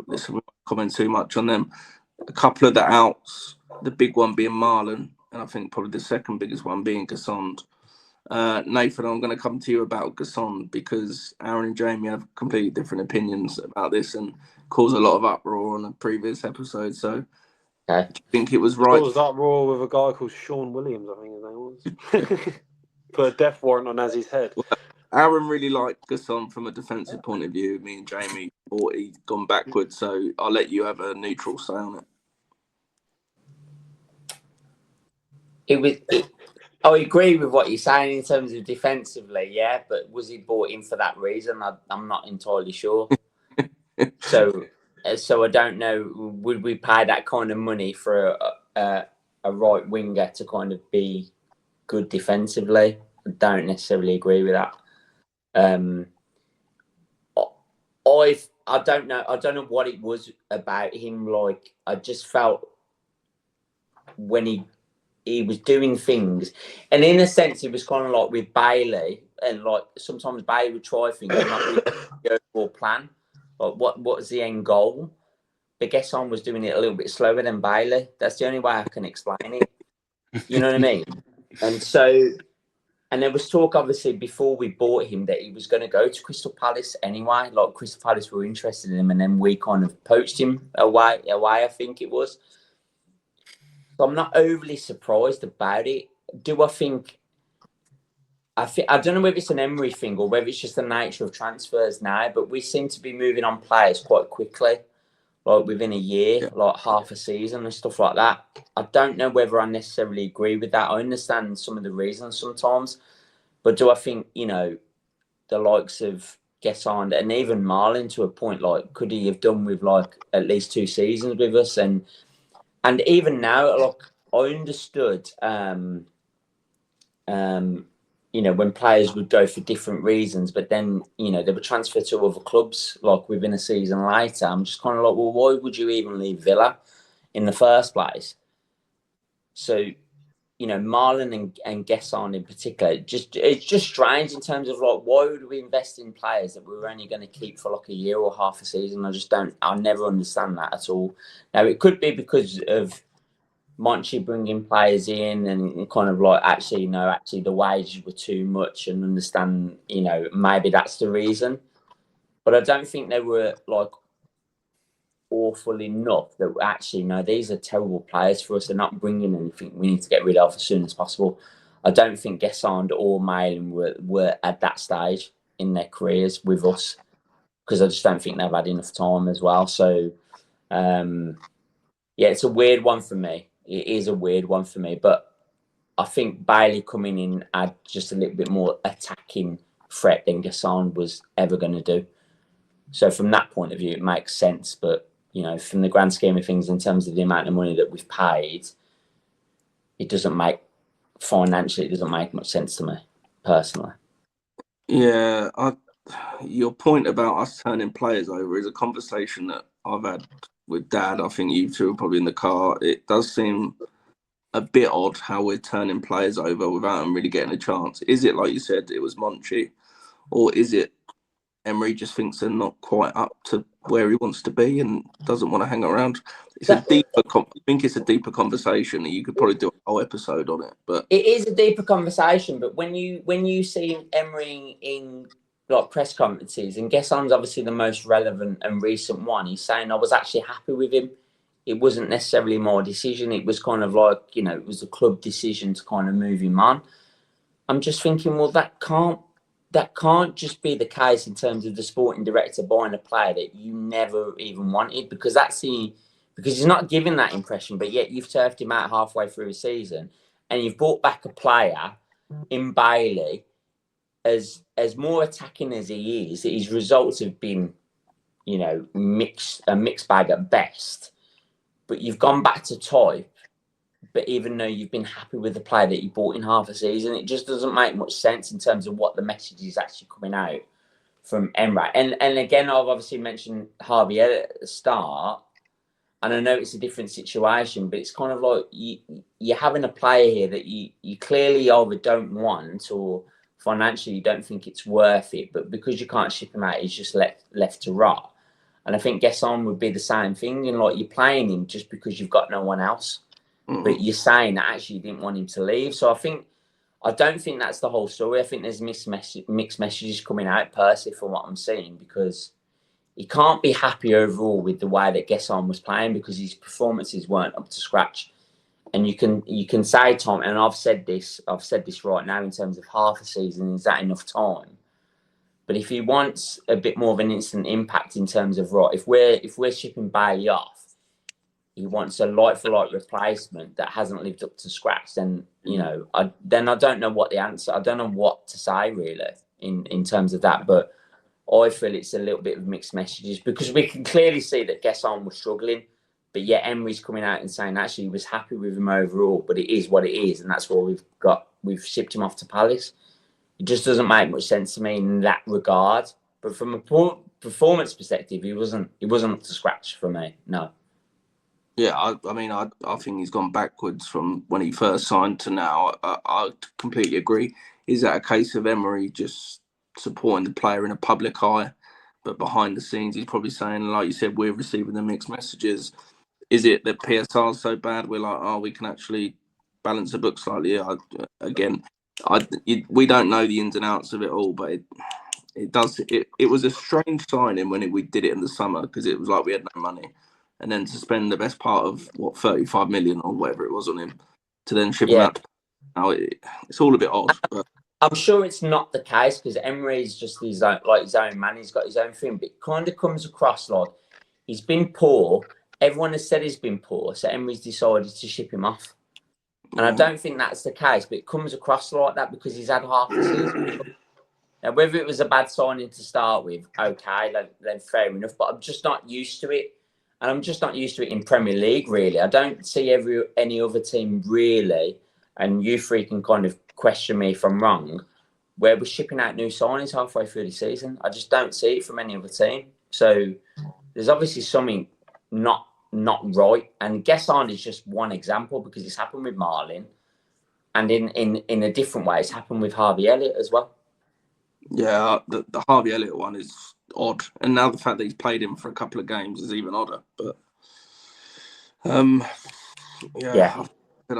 listen, we won't comment too much on them. A couple of the outs, the big one being Marlon, and I think probably the second biggest one being Gasson. Nathan, I'm going to come to you about Gasson because Aaron and Jamie have completely different opinions about this and caused a lot of uproar on a previous episode. So, okay. Do you think it was right? Caused uproar with a guy called Sean Williams, I think his name was. Put a death warrant on Azzy's head. Well, Aaron really liked Gasson from a defensive point of view. Me and Jamie thought he'd gone backwards, so I'll let you have a neutral say on it. I agree with what you're saying in terms of defensively, yeah, but was he bought in for that reason? I'm not entirely sure. So I don't know. Would we pay that kind of money for a right winger to kind of be good defensively? I don't necessarily agree with that. I don't know. I don't know what it was about him. Like, I just felt when he was doing things, and in a sense, it was kind of like with Bailey, and like sometimes Bailey would try things and not really the overall plan. Like, what was the end goal? But Gesson was doing it a little bit slower than Bailey. That's the only way I can explain it. You know what I mean? And so, and there was talk, obviously, before we bought him that he was going to go to Crystal Palace anyway. Like, Crystal Palace were interested in him, and then we kind of poached him away, I think it was. So I'm not overly surprised about it. Do I think... I don't know whether it's an Emery thing or whether it's just the nature of transfers now, but we seem to be moving on players quite quickly, like within a year, like half a season and stuff like that. I don't know whether I necessarily agree with that. I understand some of the reasons sometimes, but do I think, you know, the likes of Gesson and even Marlin to a point, like, could he have done with like at least 2 seasons with us? And even now, like, I understood, you know, when players would go for different reasons, but then, you know, they were transferred to other clubs like within a season later. I'm just kind of like, well, why would you even leave Villa in the first place? So, you know, Marlon and Gesson in particular, it's just strange in terms of like, why would we invest in players that we were only going to keep for like a year or half a season? I'll never understand that at all. Now, it could be because of Monchi bringing players in and kind of like, actually the wages were too much, and understand, you know, maybe that's the reason. But I don't think they were like awful enough that actually, no, these are terrible players for us. They're not bringing anything we need to get rid of as soon as possible. I don't think Gesson or Malin were at that stage in their careers with us, because I just don't think they've had enough time as well. So, yeah, it's a weird one for me. It is a weird one for me, but I think Bailey coming in had just a little bit more attacking threat than Gesson was ever going to do. So from that point of view, it makes sense. But, you know, from the grand scheme of things, in terms of the amount of money that we've paid, it doesn't make much sense to me, personally. Yeah, your point about us turning players over is a conversation that I've had with Dad. I think you two are probably in the car. It does seem a bit odd how we're turning players over without them really getting a chance. Is it, like you said, it was Monchi, or is it Emery just thinks they're not quite up to where he wants to be and doesn't want to hang around? It's a deeper. I think it's a deeper conversation. You could probably do a whole episode on it. But it is a deeper conversation. But when you see Emery in like press conferences, and Gesson's obviously the most relevant and recent one, he's saying I was actually happy with him. It wasn't necessarily my decision. It was kind of like, you know, it was a club decision to kind of move him on. I'm just thinking, well, that can't just be the case in terms of the sporting director buying a player that you never even wanted, because he's not giving that impression, but yet you've turfed him out halfway through the season, and you've brought back a player in Bailey as more attacking as he is. His results have been, you know, a mixed bag at best. But you've gone back to type. But even though you've been happy with the player that you bought in half a season, it just doesn't make much sense in terms of what the message is actually coming out from Emra. And again, I've obviously mentioned Harvey at the start, and I know it's a different situation, but it's kind of like you're having a player here that you clearly either don't want, or financially you don't think it's worth it, but because you can't ship him out, he's just left to rot. And I think Gesson would be the same thing. And like, you're playing him just because you've got no one else. But you're saying that actually you didn't want him to leave. So I don't think that's the whole story. I think there's mixed messages coming out, personally, from what I'm seeing, because he can't be happy overall with the way that Gesson was playing, because his performances weren't up to scratch. And you can say, Tom, and I've said this right now, in terms of half a season, is that enough time? But if he wants a bit more of an instant impact in terms of, right, if we're shipping Bailey off, he wants a like-for-like replacement that hasn't lived up to scratch, then, you know, I don't know what the answer. I don't know what to say, really, in terms of that. But I feel it's a little bit of mixed messages, because we can clearly see that Gesson was struggling, but yet Emery's coming out and saying actually he was happy with him overall, but it is what it is, and that's why we've shipped him off to Palace. It just doesn't make much sense to me in that regard. But from a performance perspective, he wasn't up to scratch for me. No. yeah, I mean, I think he's gone backwards from when he first signed to now. I completely agree. Is that a case of Emery just supporting the player in a public eye, but behind the scenes he's probably saying, like you said, we're receiving the mixed messages? Is it that PSR's so bad we're like, oh, we can actually balance the book slightly. We don't know the ins and outs of it all, but it was a strange signing when we did it in the summer, because it was like we had no money, and then to spend the best part of 35 million or whatever it was on him, to then ship him out. Now it's all a bit odd. But I'm sure it's not the case, because Emery's just his own man. He's got his own thing, but it kind of comes across like he's been poor. Everyone has said he's been poor, so Emery's decided to ship him off. And I don't think that's the case, but it comes across like that because he's had half the season. Now, whether it was a bad signing to start with, okay, then fair enough. But I'm just not used to it. And I'm just not used to it in Premier League, really. I don't see any other team, really, and you three can kind of question me if I'm wrong, where we're shipping out new signings halfway through the season. I just don't see it from any other team. So there's obviously something not right. And Gesson is just one example, because it's happened with Marlin. And in a different way, it's happened with Harvey Elliott as well. Yeah, the Harvey Elliott one is odd, and now the fact that he's played him for a couple of games is even odder. But I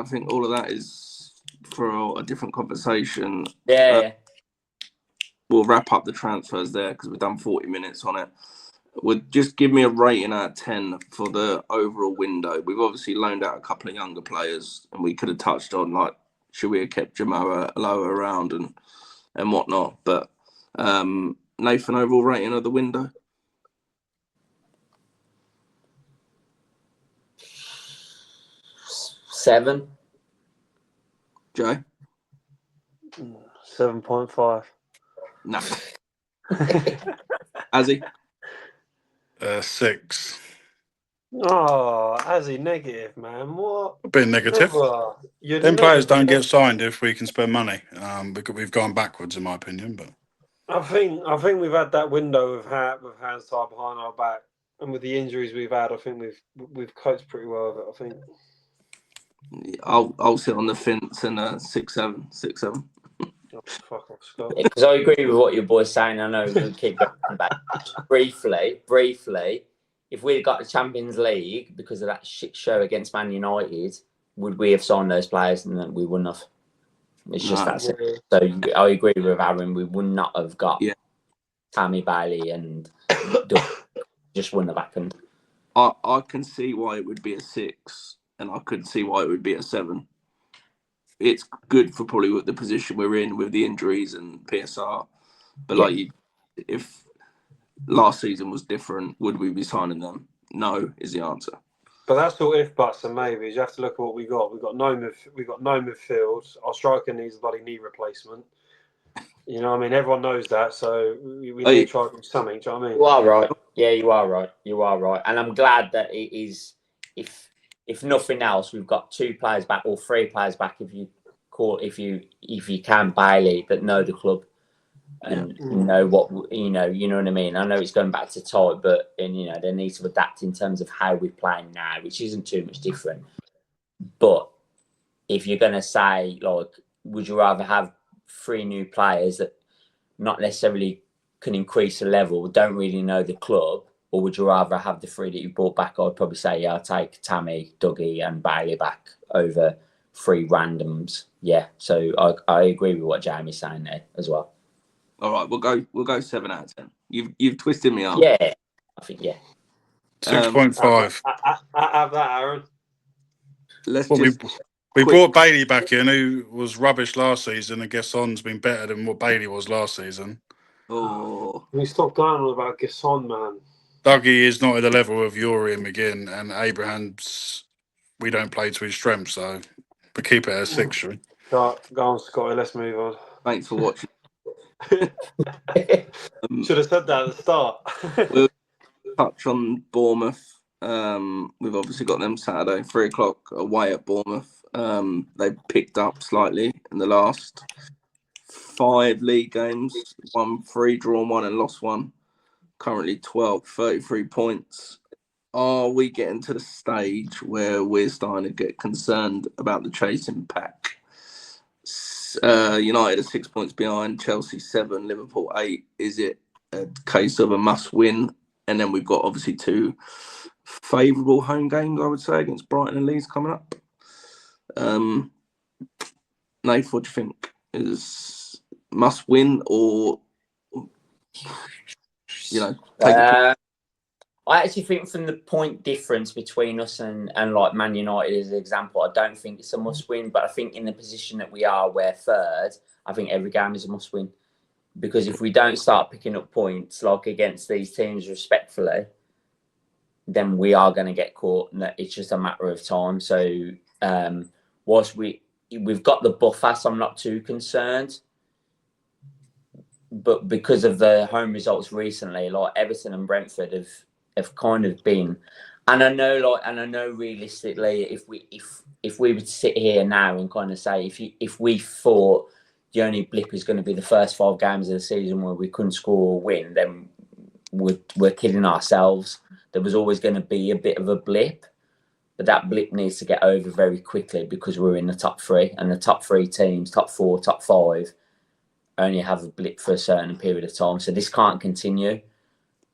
think all of that is for a different conversation. We'll wrap up the transfers there, because we've done 40 minutes on it. Would just give me a rating out of 10 for the overall window. We've obviously loaned out a couple of younger players, and we could have touched on, like, should we have kept Jamoa lower around and whatnot. But Nathan, overall rating of the window? 7. Joe? 7.5. No. Azzy? 6. Oh, Azzy, negative, man. What? A bit negative. Them players don't get signed if we can spend money. Because we've gone backwards, in my opinion. But I think we've had that window with hands tied behind our back, and with the injuries we've had, I think we've coped pretty well with it. I think. I'll sit on the fence and 6-7. Oh, fuck off, Scott. Because I agree with what your boy's saying. I know we'll keep going back. Briefly, if we'd got the Champions League because of that shit show against Man United, would we have signed those players? And we wouldn't have. It's just that simple. So I agree with Aaron. We would not have got Tammy Bailey, and just wouldn't have happened. I can see why it would be a 6, and I could see why it would be a 7. It's good for probably the position we're in with the injuries and PSR. But if last season was different, would we be signing them? No, is the answer. But that's all if buts and maybes. You have to look at what we got. We've got no midfield. Our striker needs a bloody knee replacement. You know what I mean? Everyone knows that. So we need to try to do something. Do you know what I mean? You are right. Yeah, you are right. You are right. And I'm glad that it is, if nothing else, we've got 2 players back or 3 players back if you can, Bailey, that know the club and know what you know what I mean. I know it's going back to Todd, but they need to adapt in terms of how we're playing now, which isn't too much different. But if you're going to say, like, would you rather have 3 new players that not necessarily can increase the level, don't really know the club, or would you rather have the 3 that you brought back? I'd probably say, I'll take Tammy, Dougie and Bailey back over 3 randoms. Yeah, so I agree with what Jamie's saying there as well. All right, we'll go 7 out of 10. You've twisted me up. Yeah, I think 6.5. I have that, Aaron. We brought Bailey back in, who was rubbish last season. I guess Gesson's been better than what Bailey was last season. Oh, We stop going on about Gesson, man. Dougie is not at the level of Yuri and McGinn, and Abraham's. We don't play to his strength, so we keep it at 6. Should we? Go on, Scotty. Let's move on. thanks for watching. Should have said that at the start. We'll touch on Bournemouth. We've obviously got them Saturday, 3:00 away at Bournemouth. They've picked up slightly in the last 5 league games. Won 3, drawn 1 and lost 1. Currently 12, 33 points. Are we getting to the stage where we're starting to get concerned about the chasing pack? United are 6 points behind, Chelsea 7, Liverpool 8. Is it a case of a must win? And then we've got obviously 2 favourable home games, I would say, against Brighton and Leeds coming up. Nath, what do you think? Is must win or, take the point? I actually think from the point difference between us and like Man United as an example, I don't think it's a must win, but I think in the position that we are, we're third, I think every game is a must win. Because if we don't start picking up points like against these teams respectfully, then we are going to get caught. And it's just a matter of time. So whilst we've got the buffer, so I'm not too concerned. But because of the home results recently, like Everton and Brentford have kind of been, and I know realistically, if we would sit here now and kind of say if we thought the only blip is going to be the first 5 games of the season where we couldn't score or win, then we're kidding ourselves. There was always going to be a bit of a blip, but that blip needs to get over very quickly because we're in the top 3, and the top 3 teams, top 4, top 5, only have a blip for a certain period of time. So this can't continue.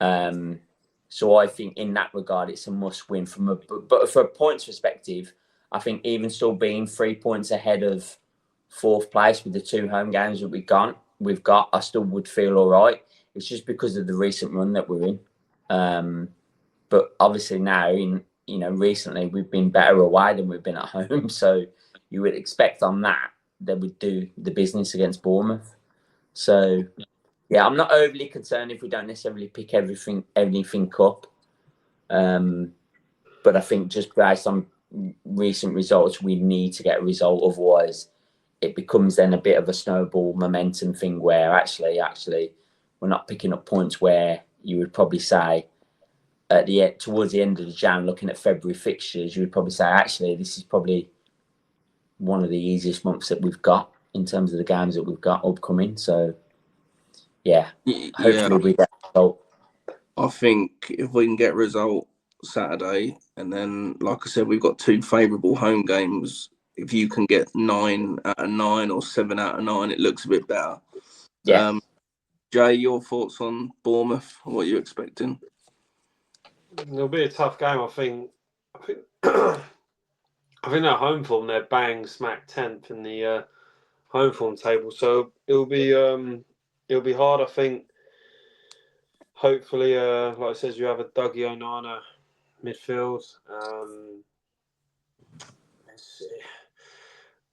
So I think in that regard, it's a must win but for a points perspective, I think even still being 3 points ahead of 4th place with the 2 home games that we've got, I still would feel all right. It's just because of the recent run that we're in. But obviously now, recently we've been better away than we've been at home. So you would expect on that they would do the business against Bournemouth. So yeah, I'm not overly concerned if we don't necessarily pick everything up. But I think just based on recent results, we need to get a result. Otherwise, it becomes then a bit of a snowball momentum thing where actually we're not picking up points where you would probably say towards the end of the Jan, looking at February fixtures, you would probably say actually this is probably one of the easiest months that we've got in terms of the games that we've got upcoming. So yeah, hopefully we get a result. I think if we can get a result Saturday, and then, like I said, we've got 2 favourable home games. If you can get 9 out of 9 or 7 out of 9, it looks a bit better. Yeah. Jay, your thoughts on Bournemouth? What are you expecting? It'll be a tough game, I think. I think their home form, they're bang smack 10th in the home form table, so it'll be hard. I think. Hopefully, like I said, you have a Dougie Onana midfield.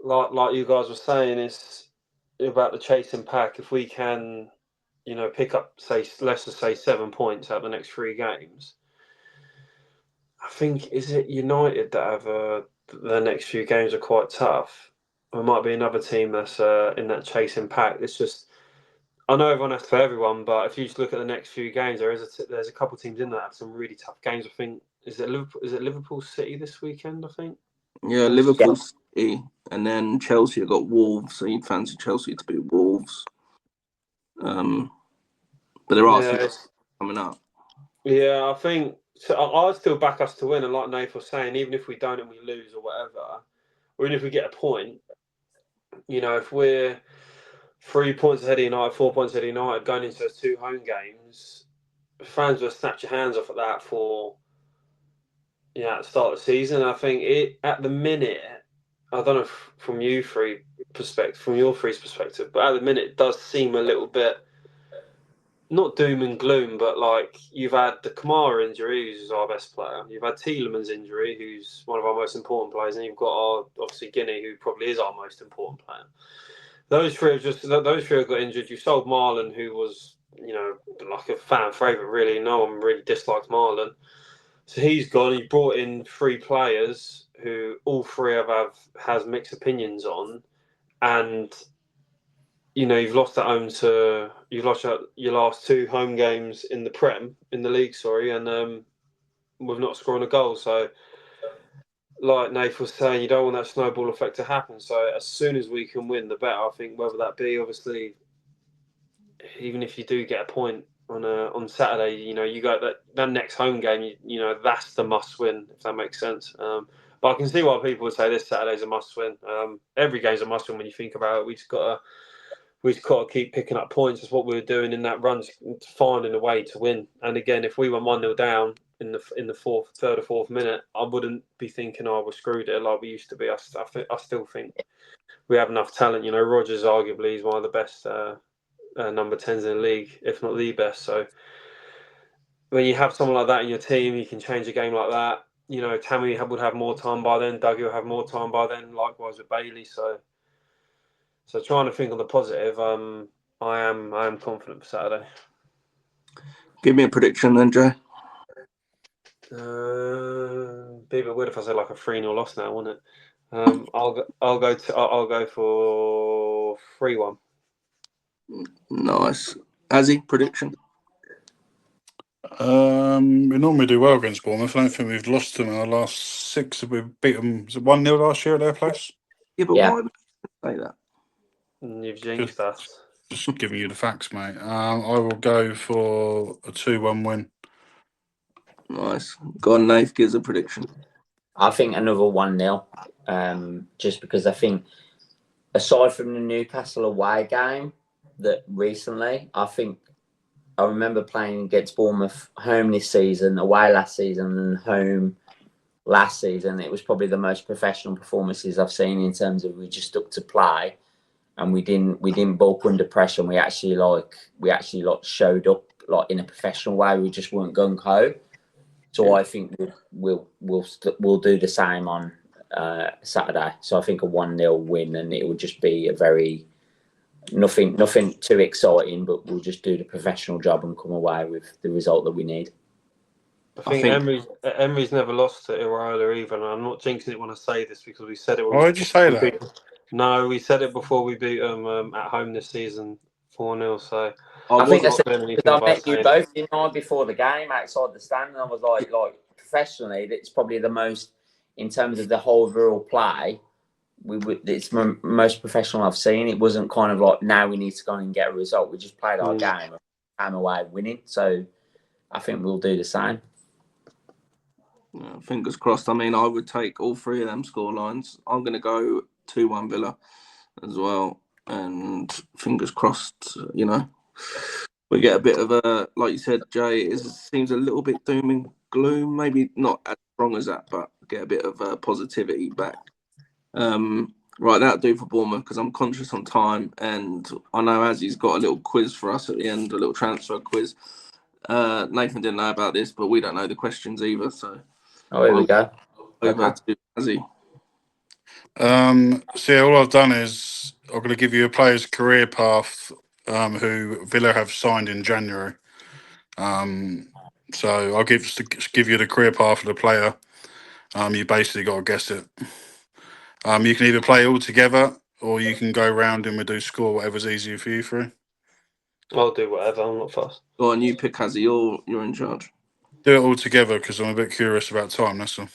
Like you guys were saying, it's about the chasing pack. If we can, pick up, let's just say 7 points out of the next 3 games. I think, is it United that have the next few games are quite tough? There might be another team that's in that chasing pack. It's just, I know everyone has to play everyone, but if you just look at the next few games, there's a couple of teams in there that have some really tough games. I think is it Liverpool City this weekend? I think. Yeah, Liverpool City, and then Chelsea have got Wolves, so you'd fancy Chelsea to beat Wolves. But there are some coming up. Yeah, I think so. I'd still back us to win, and like Nath was saying, even if we don't and we lose or whatever, or even if we get a point, if we're 3 points ahead of United, 4 points ahead of United, going into those 2 home games, fans will snatch your hands off at that for at the start of the season. I think at the minute, I don't know from your three's perspective, but at the minute it does seem a little bit not doom and gloom, but like you've had the Kamara injury, who's our best player. You've had Tielemans' injury, who's one of our most important players, and you've got obviously Guinea, who probably is our most important player. Those 3 have got injured. You sold Marlon, who was like a fan favourite. Really, no one really disliked Marlon. So he's gone. You brought in 3 players who all 3 has mixed opinions on, and you've lost your last 2 home games in the league, and we've not scored a goal. So, like Nath was saying, you don't want that snowball effect to happen. So as soon as we can win, the better. I think whether that be obviously, even if you do get a point on Saturday, you got that next home game. That's the must win, if that makes sense. But I can see why people would say this Saturday's a must win. Every game's a must win when you think about it. We just got to keep picking up points. That's what we were doing in that run, finding a way to win. And again, if we went 1-0 down in the third or fourth minute, I wouldn't be thinking, "Oh, we're screwed it," like we used to be. I still think we have enough talent. You know, Rodgers arguably is one of the best number 10s in the league, if not the best. So when you have someone like that in your team, you can change a game like that. You know, Tammy would have more time by then. Dougie will have more time by then. Likewise with Bailey. So trying to think on the positive. I am confident for Saturday. Give me a prediction then, Jay. Be a bit weird if I say like a 3-0 loss now, wouldn't it? I'll go for 3-1. Nice. Azzy, prediction? We normally do well against Bournemouth. I don't think we've lost them in our last 6. We've beat them. Was it 1-0 last year at their place? Yeah, but Yeah. why would you say that? You've jinxed us. Just giving you the facts, mate. I will go for a 2-1 win. Nice. Go on, Nath, gives a prediction. I think another 1-0. Just because I think, aside from the Newcastle away game that recently, I remember playing against Bournemouth home this season, away last season, and home last season. It was probably the most professional performances I've seen in terms of we just stuck to play, and we didn't bulk under pressure. And we actually showed up like in a professional way. We just weren't gung ho. So I think we'll do the same on Saturday. So I think a 1-0 win, and it will just be a very nothing too exciting, but we'll just do the professional job and come away with the result that we need. I think Emery's never lost to Iraola either, and I'm not jinxing it when I say this because we said it. Why did you say that? No, we said it before we beat them at home this season, 4-0. So I think I said because I met you both the night before the game outside the stand, and I was like professionally, it's probably the most in terms of the whole overall play. It's the most professional I've seen. It wasn't kind of like now we need to go and get a result. We just played our game and came away winning. So I think we'll do the same. Fingers crossed. I mean, I would take all 3 of them score lines. I'm going to go 2-1 Villa as well. And fingers crossed, you know, we get a bit of a, like you said, Jay, it seems a little bit doom and gloom. Maybe not as strong as that, but get a bit of positivity back. Right, that'll do for Bournemouth because I'm conscious on time, and I know Azzy's got a little quiz for us at the end, a little transfer quiz. Nathan didn't know about this, but we don't know the questions either. So, here we go. Over to Azzy. So all I've done is I'm going to give you a player's career path who Villa have signed in January. So I'll give you the career path of the player. You basically got to guess it. You can either play all together or you can go round and we do score, whatever's easier for you three. I'll do whatever. I'm not fussed. Go on, you pick Azzy. You're in charge. Do it all together because I'm a bit curious about time. That's all.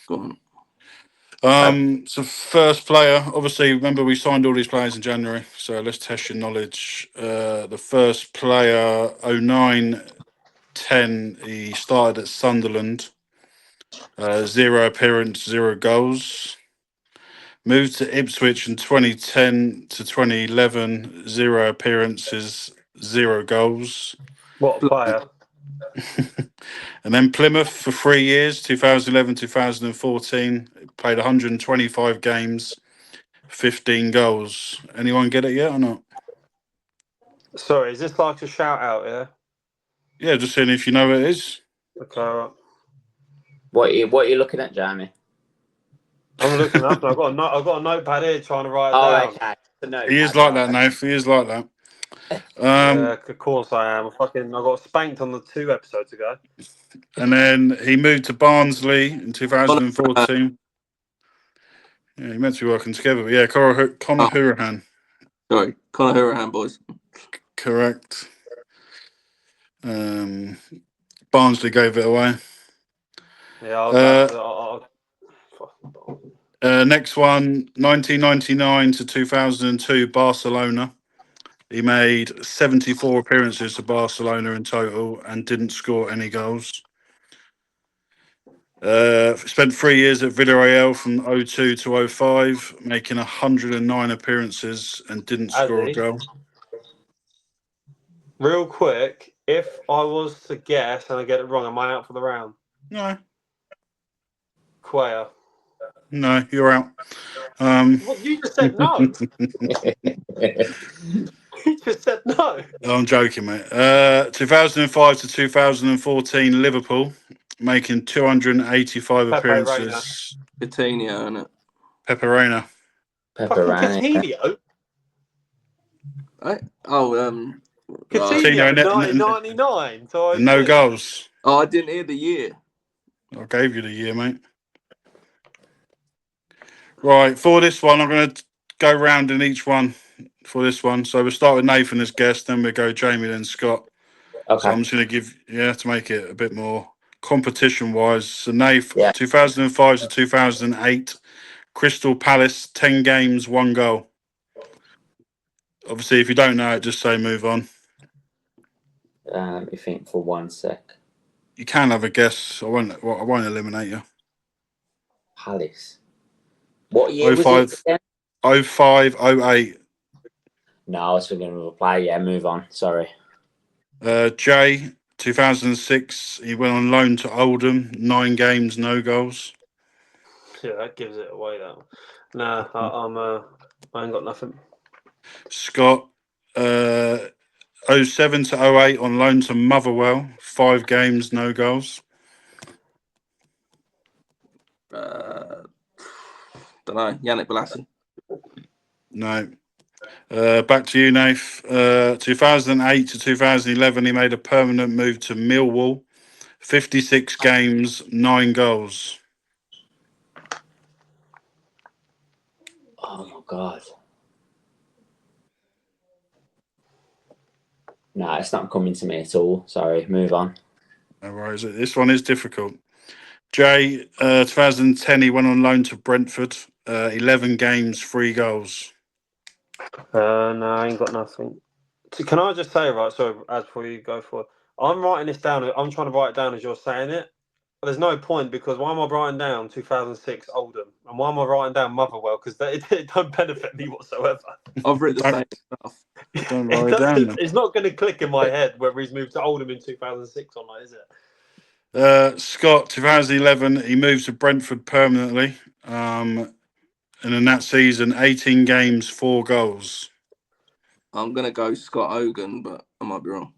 Go on. So first player, obviously, remember we signed all these players in January. So let's test your knowledge. The first player, 09-10, he started at Sunderland. 0 appearance, 0 goals. Moved to Ipswich in 2010 to 2011, 0 appearances, 0 goals. What a player. And then Plymouth for 3 years, 2011, 2014. Played 125 games, 15 goals. Anyone get it yet or not? Sorry, is this like a shout out, yeah? Yeah, just seeing if you know what it is. Okay, right. What are you looking at, Jamie? I'm looking up. I've got a notepad here trying to write it down. Okay. He is like that, Nath. He is like that. Yeah, of course I am. I got spanked on the 2 episodes ago. And then he moved to Barnsley in 2014. Yeah, he meant to be working together. But yeah, Conor Hourihane. Sorry, Conor Hourihane, boys. Correct. Barnsley gave it away. Yeah, next one, 1999 to 2002, Barcelona. He made 74 appearances to Barcelona in total and didn't score any goals. Spent 3 years at Villarreal from 02 to 05, making 109 appearances and didn't score a goal. real quick, If I was to guess and I get it wrong, am I out for the round? No, Quayer. no, you're out. What, you just said no. You just said no. I'm joking, mate. 2005 to 2014, Liverpool making 285 Pepe appearances. Coutinho, innit? Pepperona. Fucking Pepperoni. Coutinho. Right? Oh, right. Coutinho, Coutinho, 1999 to no 02. goals. Oh, I didn't hear the year. I gave you the year, mate. Right, for this one, I'm going to go round in each one for this one. So we'll start with Nathan as guest, then we'll go Jamie, then Scott. So Okay. I'm just going to give, to make it a bit more competition-wise. So Nathan, Yeah. 2005 to 2008, Crystal Palace, 10 games, 1 goal. Obviously, if you don't know it, just say move on. Let me think for 1 sec. You can have a guess. I won't eliminate you. Palace. What year was 05, it again? 05, 08. No, I was thinking of a play. Yeah, move on. Sorry. Jay, 2006, he went on loan to Oldham, 9 games, no goals. Yeah, that gives it away. That one. Nah, I ain't got nothing. Scott, 07 to 08 on loan to Motherwell, 5 games, no goals. Don't know. Yannick Bolasie. No. Back to you, Nath. 2008 to 2011, he made a permanent move to Millwall, 56 games, 9 goals. Oh my god. No, it's not coming to me at all. Sorry, move on. No worries. This one is difficult. Jay, 2010, he went on loan to Brentford, 11 games, 3 goals. No, I ain't got nothing. Can I just say, right? Sorry, as before you go for, I'm writing this down. I'm trying to write it down as you're saying it. But there's no point because why am I writing down 2006 Oldham and why am I writing down Motherwell? Because it don't benefit me whatsoever. I've written the Don't- same stuff. Don't write it down then. It's not going to click in my head whether he's moved to Oldham in 2006 or not, is it? Scott, 2011, he moved to Brentford permanently. And in that season, 18 games, 4 goals. I'm gonna go Scott Hogan, but I might be wrong.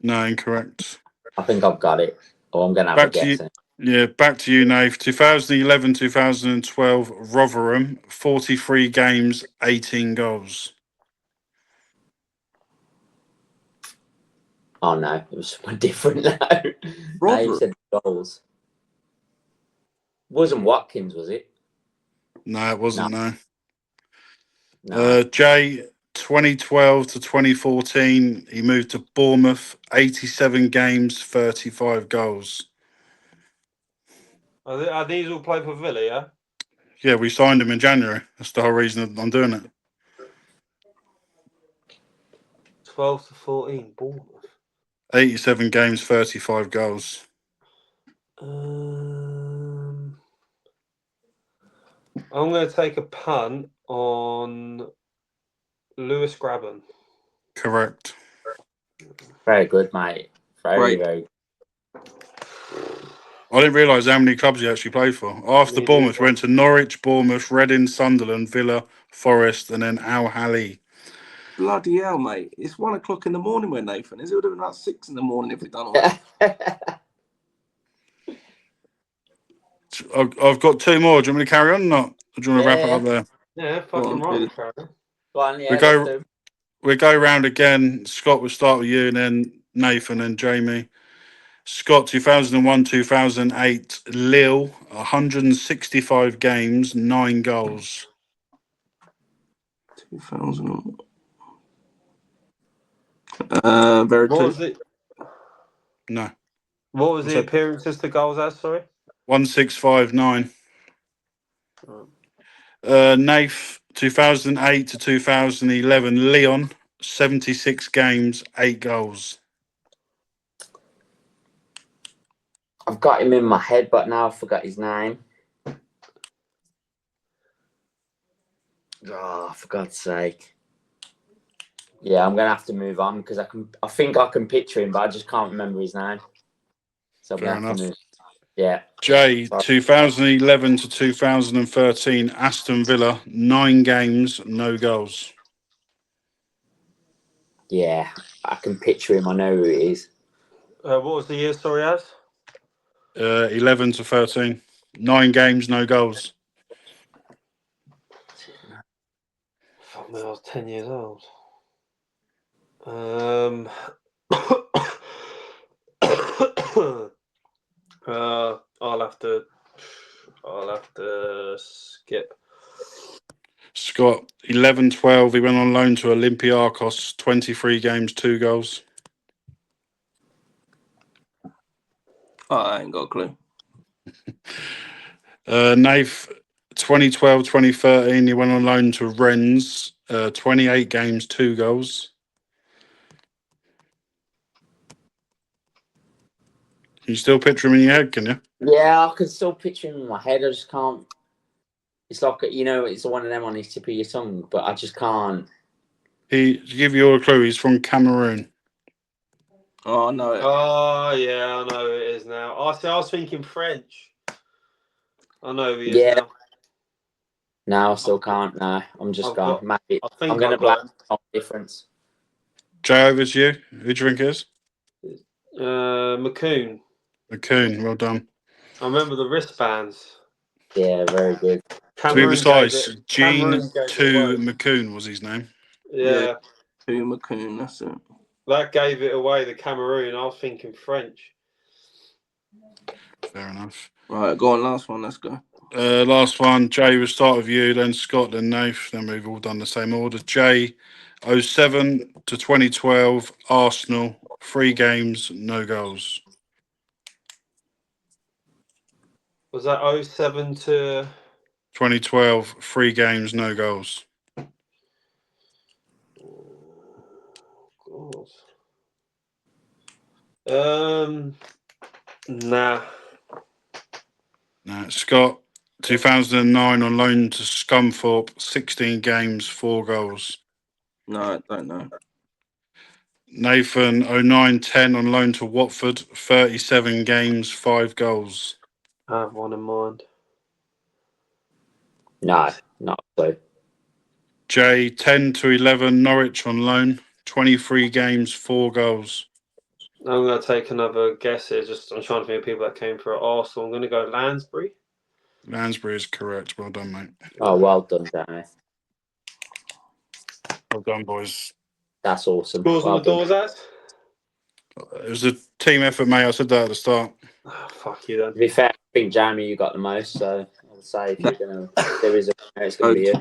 No, incorrect. I think I've got it. Or I'm gonna have Back a to guess. you. Yeah, back to you, Nave. 2011, 2012, Rotherham, 43 games, 18 goals. Oh no, it was someone different now. Now Rotherham? you said goals. Wasn't Watkins, was it? No, it wasn't, no. No. Jay, 2012 to 2014, he moved to Bournemouth, 87 games, 35 goals. Are these all played for Villa? Yeah. Yeah, we signed him in January. That's the whole reason I'm doing it. 12 to 14, Bournemouth. 87 games, 35 goals. I'm going to take a punt on Lewis Graben. Correct. Very good, mate. Very, Great. very I didn't realise how many clubs he actually played for. After Me Bournemouth, neither. we went to Norwich, Bournemouth, Reading, Sunderland, Villa, Forest, and then Al Ahly. Bloody hell, mate! It's 1 o'clock in the morning when Nathan is. It would have been about 6 in the morning if we'd done all that. I've got 2 more. Do you want me to carry on or not? Or do you want to wrap it Yeah. up there? Yeah, Go fucking on, right, dude. Farrell. Go on, yeah, We let's go- do. We go round again. Scott, we'll start with you, and then Nathan and Jamie. Scott, 2001, 2008, Lille, 165 games, 9 goals. 2000. What Verity. was it? No, What was the What's that? appearances to goals as? Sorry. 1659. Nath, 2008 to 2011, Leon, 76 games, 8 goals. I've got him in my head, but now I forgot his name. Oh, for God's sake. Yeah, I'm gonna have to move on because I think I can picture him, but I just can't remember his name. So I'm Fair gonna have to enough. move. Yeah. Jay, Sorry. 2011 to 2013, Aston Villa, 9 games, no goals. Yeah, I can picture him. I know who it is. What was the year? Sorry, Az. 11 to 13, 9 games, no goals. Fuck me, I was 10 years old. I'll have to skip. Scott, 11-12, he went on loan to Olympiacos, 23 games, 2 goals. I ain't got a clue. Nath, 2012-2013, he went on loan to Rennes, 28 games, 2 goals. Can you still picture him in your head, can you? Yeah, I can still picture him in my head. I just can't. It's like, it's one of them on his tip of your tongue, but I just can't. To give you all a clue, he's from Cameroon. Oh, I know it. Oh, yeah, I know who it is now. I was thinking French. I know who he is Yeah. now. No, I still can't. No, I'm just I've gone. got- Maybe I think I'm going to I've got blame the difference. Jay, over to you. Who do you think it is? McCoon. McCoon, well done. I remember the wristbands. Yeah, very good. To be Cameroon precise, Cameroon Gene gave it 2 away. McCoon was his name. Yeah, Hugh McCoon, that's it. that gave it away. The Cameroon. I was thinking French. Fair enough. Right, go on, last one, let's go. Last one, Jay, we'll start with you, then Scott, then Nath, then we've all done the same order. Jay, 07 to 2012, Arsenal, 3 games, no goals. Was that 07 to? 2012, 3 games, no goals. Oh, God. Nah. Scott, 2009 on loan to Scunthorpe, 16 games, 4 goals. No, I don't know. Nathan, 09-10 on loan to Watford, 37 games, 5 goals. I have one in mind. No, not so. Jay, 10 to 11, Norwich on loan, 23 games, 4 goals. I'm going to take another guess here. I'm trying to think of people that came for Arsenal. I'm going to go Lansbury. Lansbury is correct. Well done, mate. Oh, well done, Danny. Well done, boys. That's awesome. Scores on Well the done. doors, Az? It was a team effort, mate. I said that at the start. Oh, fuck you then. To be fair, I think Jamie, you got the most. So I would say if there is a winner, it's going to be you.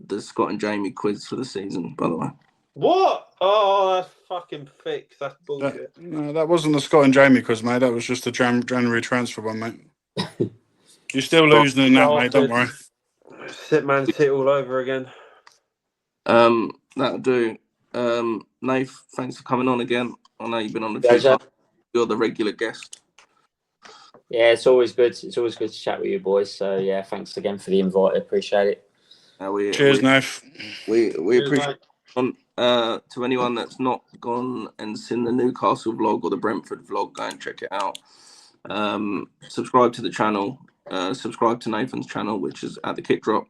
The Scott and Jamie quiz for the season, by the way. What? Oh, that's fucking fixed. That's bullshit. That wasn't the Scott and Jamie quiz, mate. That was just the January transfer one, mate. You're still losing in that, mate. Don't worry. Sit man, sit all over again. That'll do. Nath, thanks for coming on again. I know you've been on a few times. You're the regular guest. Yeah, it's always good. It's always good to chat with you boys. So yeah, thanks again for the invite. I appreciate it. Cheers, Nath. We appreciate it. To anyone that's not gone and seen the Newcastle vlog or the Brentford vlog, go and check it out. Subscribe to the channel. Subscribe to Nathan's channel, which is at the Kick Drop.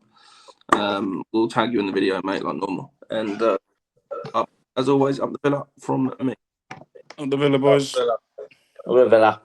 We'll tag you in the video, mate, like normal. And as always, up the Villa from me. Up the Villa, boys. Villa.